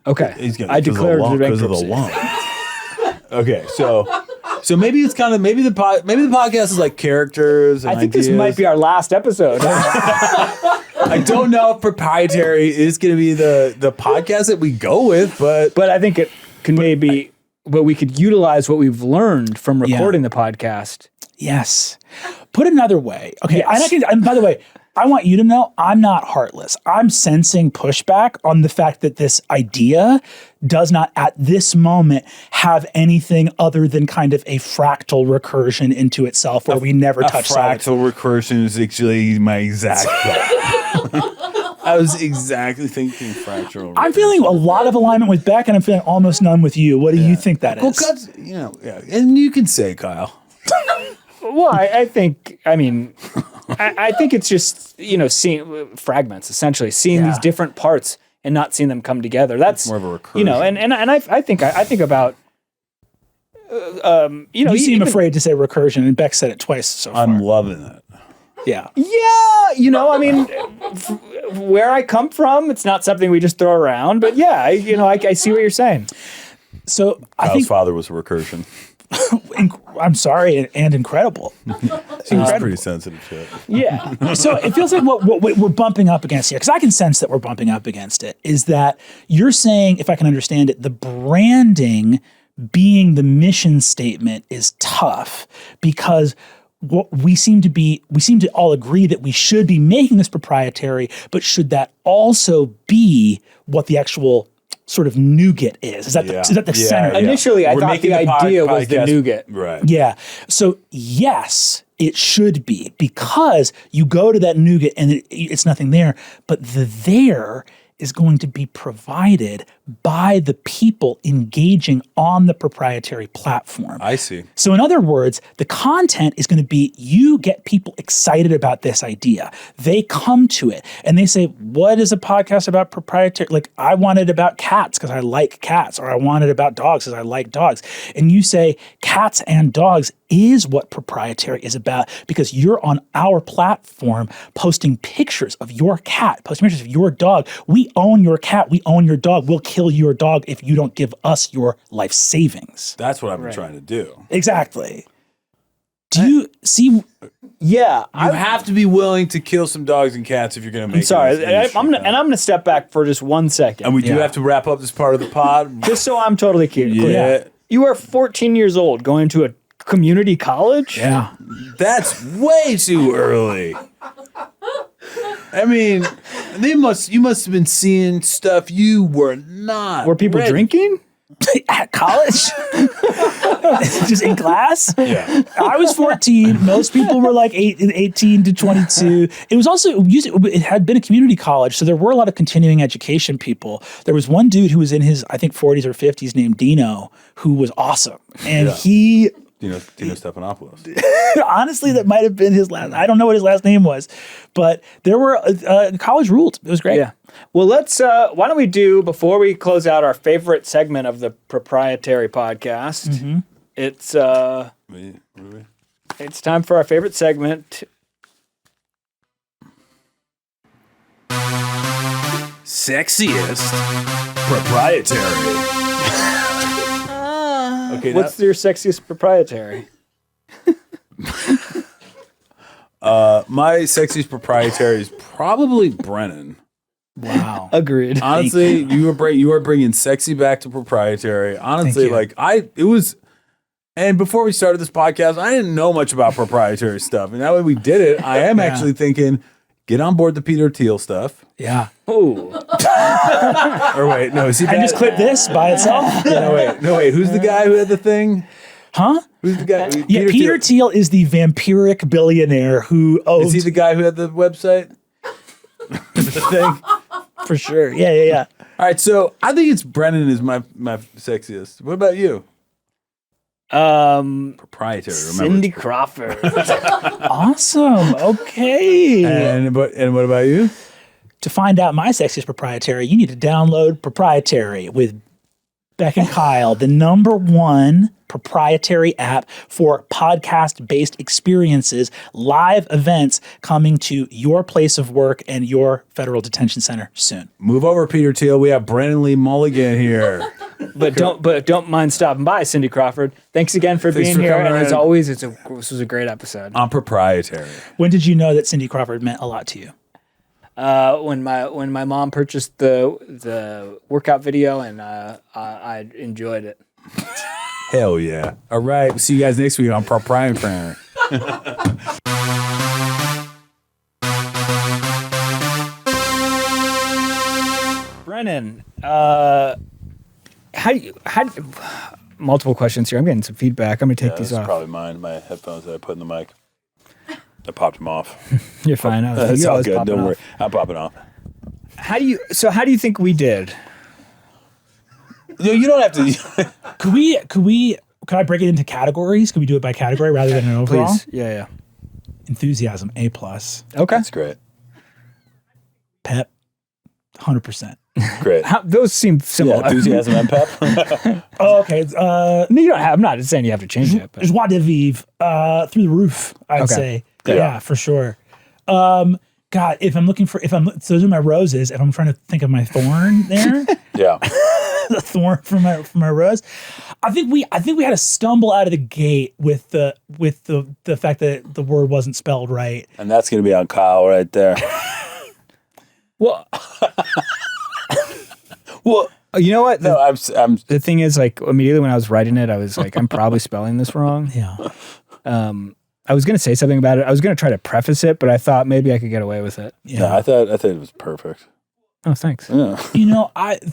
Okay. He's gonna, I declare because of the bankruptcy. loan. Okay, so maybe it's kind of maybe the podcast is like characters. And I think ideas. this might be our last episode. I don't know if proprietary is going to be the podcast that we go with, but I think it can but we could utilize what we've learned from recording the podcast. Yes. Put another way. Okay. Yes. And by the way, I want you to know I'm not heartless. I'm sensing pushback on the fact that this idea does not at this moment have anything other than kind of a fractal recursion into itself where we never touch solid. fractal recursion is actually my exact thought. I was exactly thinking fractal. I'm feeling a lot of alignment with Beck and I'm feeling almost none with you. What do you think that Well, is? 'cause, and you can say, Kyle. Well, I think it's just, seeing fragments, essentially, seeing these different parts and not seeing them come together. That's more of a recursion. and I think about, you seem afraid to say recursion and Beck said it twice so far. I'm loving it. Yeah. Yeah, where I come from, it's not something we just throw around. But yeah, I see what you're saying. So I Kyle's think father was a recursion. I'm sorry, and incredible. Seems pretty sensitive shit. Yeah. So it feels like what we're bumping up against here, because I can sense that we're bumping up against it, is that you're saying, if I can understand it, the branding being the mission statement is tough because what we seem to all agree that we should be making this proprietary, but should that also be what the actual sort of nougat is? Is that the center? Initially, I thought the idea was the nougat. Right. Yeah. So yes, it should be, because you go to that nougat and it's nothing there, but the there is going to be provided by the people engaging on the proprietary platform. I see. So in other words, the content is going to be, you get people excited about this idea. They come to it and they say, what is a podcast about proprietary? Like, I want it about cats because I like cats, or I want it about dogs because I like dogs. And you say cats and dogs is what proprietary is about, because you're on our platform posting pictures of your cat, posting pictures of your dog. We own your cat. We own your dog. We'll kill your dog if you don't give us your life savings. That's what I've been trying to do. Exactly. Do you see? Yeah, You have to be willing to kill some dogs and cats if you're going to make. I'm sorry, it I'm gonna step back for just 1 second. And we do have to wrap up this part of the pod. just so I'm totally clear. Yeah. You are 14 years old, going to a community college. Yeah. That's way too early. I mean, you must have been seeing stuff you were not. Were people drinking? At college? Just in class? Yeah. I was 14. Most people were like 18 to 22. It was also, it had been a community college, so there were a lot of continuing education people. There was one dude who was in his, I think, 40s or 50s named Dino, who was awesome. And he... Dino Stephanopoulos. Honestly, that might have been his last. I don't know what his last name was, but there were college ruled. It was great. Yeah. Well, let's. Why don't we do, before we close out, our favorite segment of the proprietary podcast? Mm-hmm. It's time for our favorite segment. Sexiest proprietary. Okay, what's your sexiest proprietary? My sexiest proprietary is probably Brennan. Wow. Agreed. Honestly, you are bringing sexy back to proprietary. Honestly, and before we started this podcast, I didn't know much about proprietary stuff. And now that we did it, I am actually thinking, get on board the Peter Thiel stuff. Yeah. Ooh. Or wait, no, is he I just clip this by itself? No, wait. Who's the guy who had the thing? Huh? Who's the guy? Yeah, Peter Thiel is the vampiric billionaire who owns... Is he the guy who had the website? The thing? For sure. Yeah. All right, so I think it's Brennan is my sexiest. What about you? Proprietary. Remember, Cindy Crawford. Awesome. Okay. And what about you? To find out my sexiest proprietary, you need to download Proprietary with Beck and Kyle, the #1 proprietary app for podcast-based experiences, live events coming to your place of work and your federal detention center soon. Move over, Peter Thiel. We have Brennan Lee Mulligan here. But don't mind stopping by, Cindy Crawford. Thanks again for being here. And as always, this was a great episode. On Proprietary. When did you know that Cindy Crawford meant a lot to you? When my mom purchased the workout video, and I enjoyed it. Hell yeah. All right. We'll see you guys next week on Proprietary. Brennan, multiple questions here. I'm getting some feedback. I'm going to take these this off. is probably mine. My headphones that I put in the mic. I popped them off. You're fine. That's all good. Don't worry. I'm popping off. How do you think we did? No, you don't have to. Could I break it into categories? Could we do it by category rather than an overall? Please. Yeah. Enthusiasm, A+. Okay. That's great. Pep, 100%. Great. Those seem similar. Yeah, enthusiasm and pep. Oh, okay. No, you don't have. I'm not saying you have to change it. But. Joie de vivre, through the roof, I'd say. Yeah, for sure. God, those are my roses. If I'm trying to think of my thorn there, Yeah. the thorn for my rose. I think we had to stumble out of the gate with the fact that the word wasn't spelled right. And that's going to be on Kyle right there. Well, you know what? No, I'm The thing is, like, immediately when I was writing it, I was like, I'm probably spelling this wrong. Yeah. I was going to say something about it. I was going to try to preface it, but I thought maybe I could get away with it. Yeah. No, I thought it was perfect. Oh, thanks. Yeah.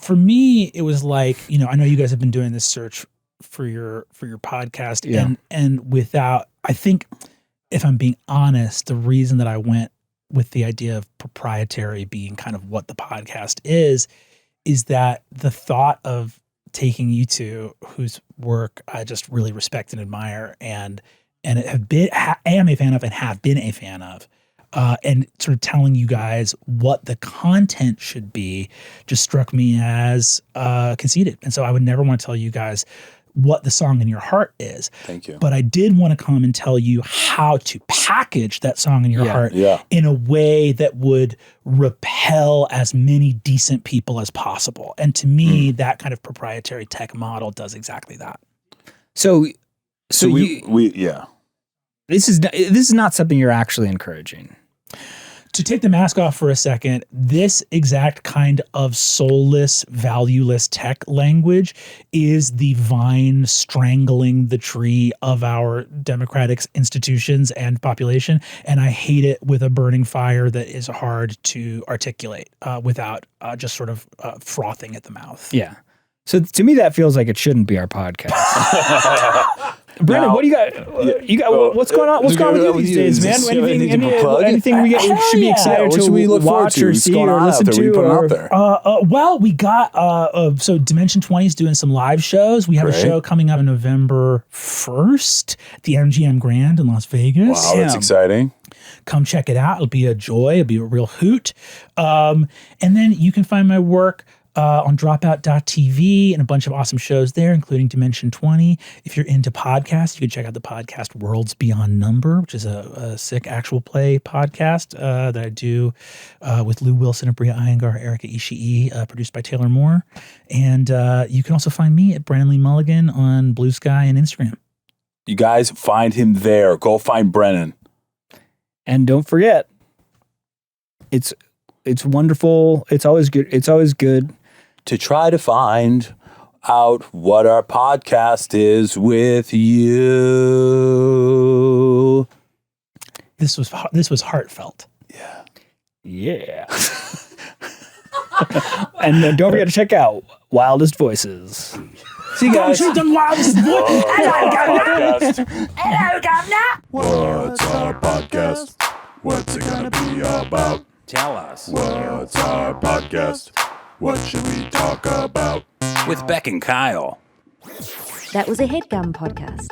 For me, it was like, I know you guys have been doing this search for your podcast, and without, I think, if I'm being honest, the reason that I went with the idea of proprietary being kind of what the podcast is that the thought of taking you two, whose work I just really respect and admire, and am a fan of and have been a fan of, and sort of telling you guys what the content should be just struck me as conceited. And so I would never want to tell you guys what the song in your heart is. Thank you. But I did want to come and tell you how to package that song in your heart in a way that would repel as many decent people as possible. And to me, that kind of proprietary tech model does exactly that. So we this is not something you're actually encouraging. To take the mask off for a second, this exact kind of soulless, valueless tech language is the vine strangling the tree of our democratic institutions and population. And I hate it with a burning fire that is hard to articulate without just sort of frothing at the mouth. Yeah. So to me, that feels like it shouldn't be our podcast. Brennan, what do you got? What's going on? What's going on with you these days, man? Anything we should be excited to watch or see or listen to? Well, we got so Dimension 20 is doing some live shows. We have a show coming up on November 1st at the MGM Grand in Las Vegas. Wow, that's exciting. Come check it out. It'll be a joy. It'll be a real hoot. And then you can find my work on dropout.tv and a bunch of awesome shows there, including Dimension 20. If you're into podcasts, you can check out the podcast Worlds Beyond Number, which is a sick actual play podcast that I do with Lou Wilson, Abria Iyengar, Erica Ishii, produced by Taylor Moore. And you can also find me at Brandon Lee Mulligan on Blue Sky and Instagram. You guys find him there. Go find Brennan. And don't forget, it's wonderful. It's always good. It's always good to try to find out what our podcast is with you. This was heartfelt. Yeah. And then don't forget to check out Wildest Voices. See you guys. Wildest Voices. Hello, Governor. What's our podcast? What's it gonna be about? Tell us. What's our podcast? What should we talk about? With Beck and Kyle. That was a Headgum podcast.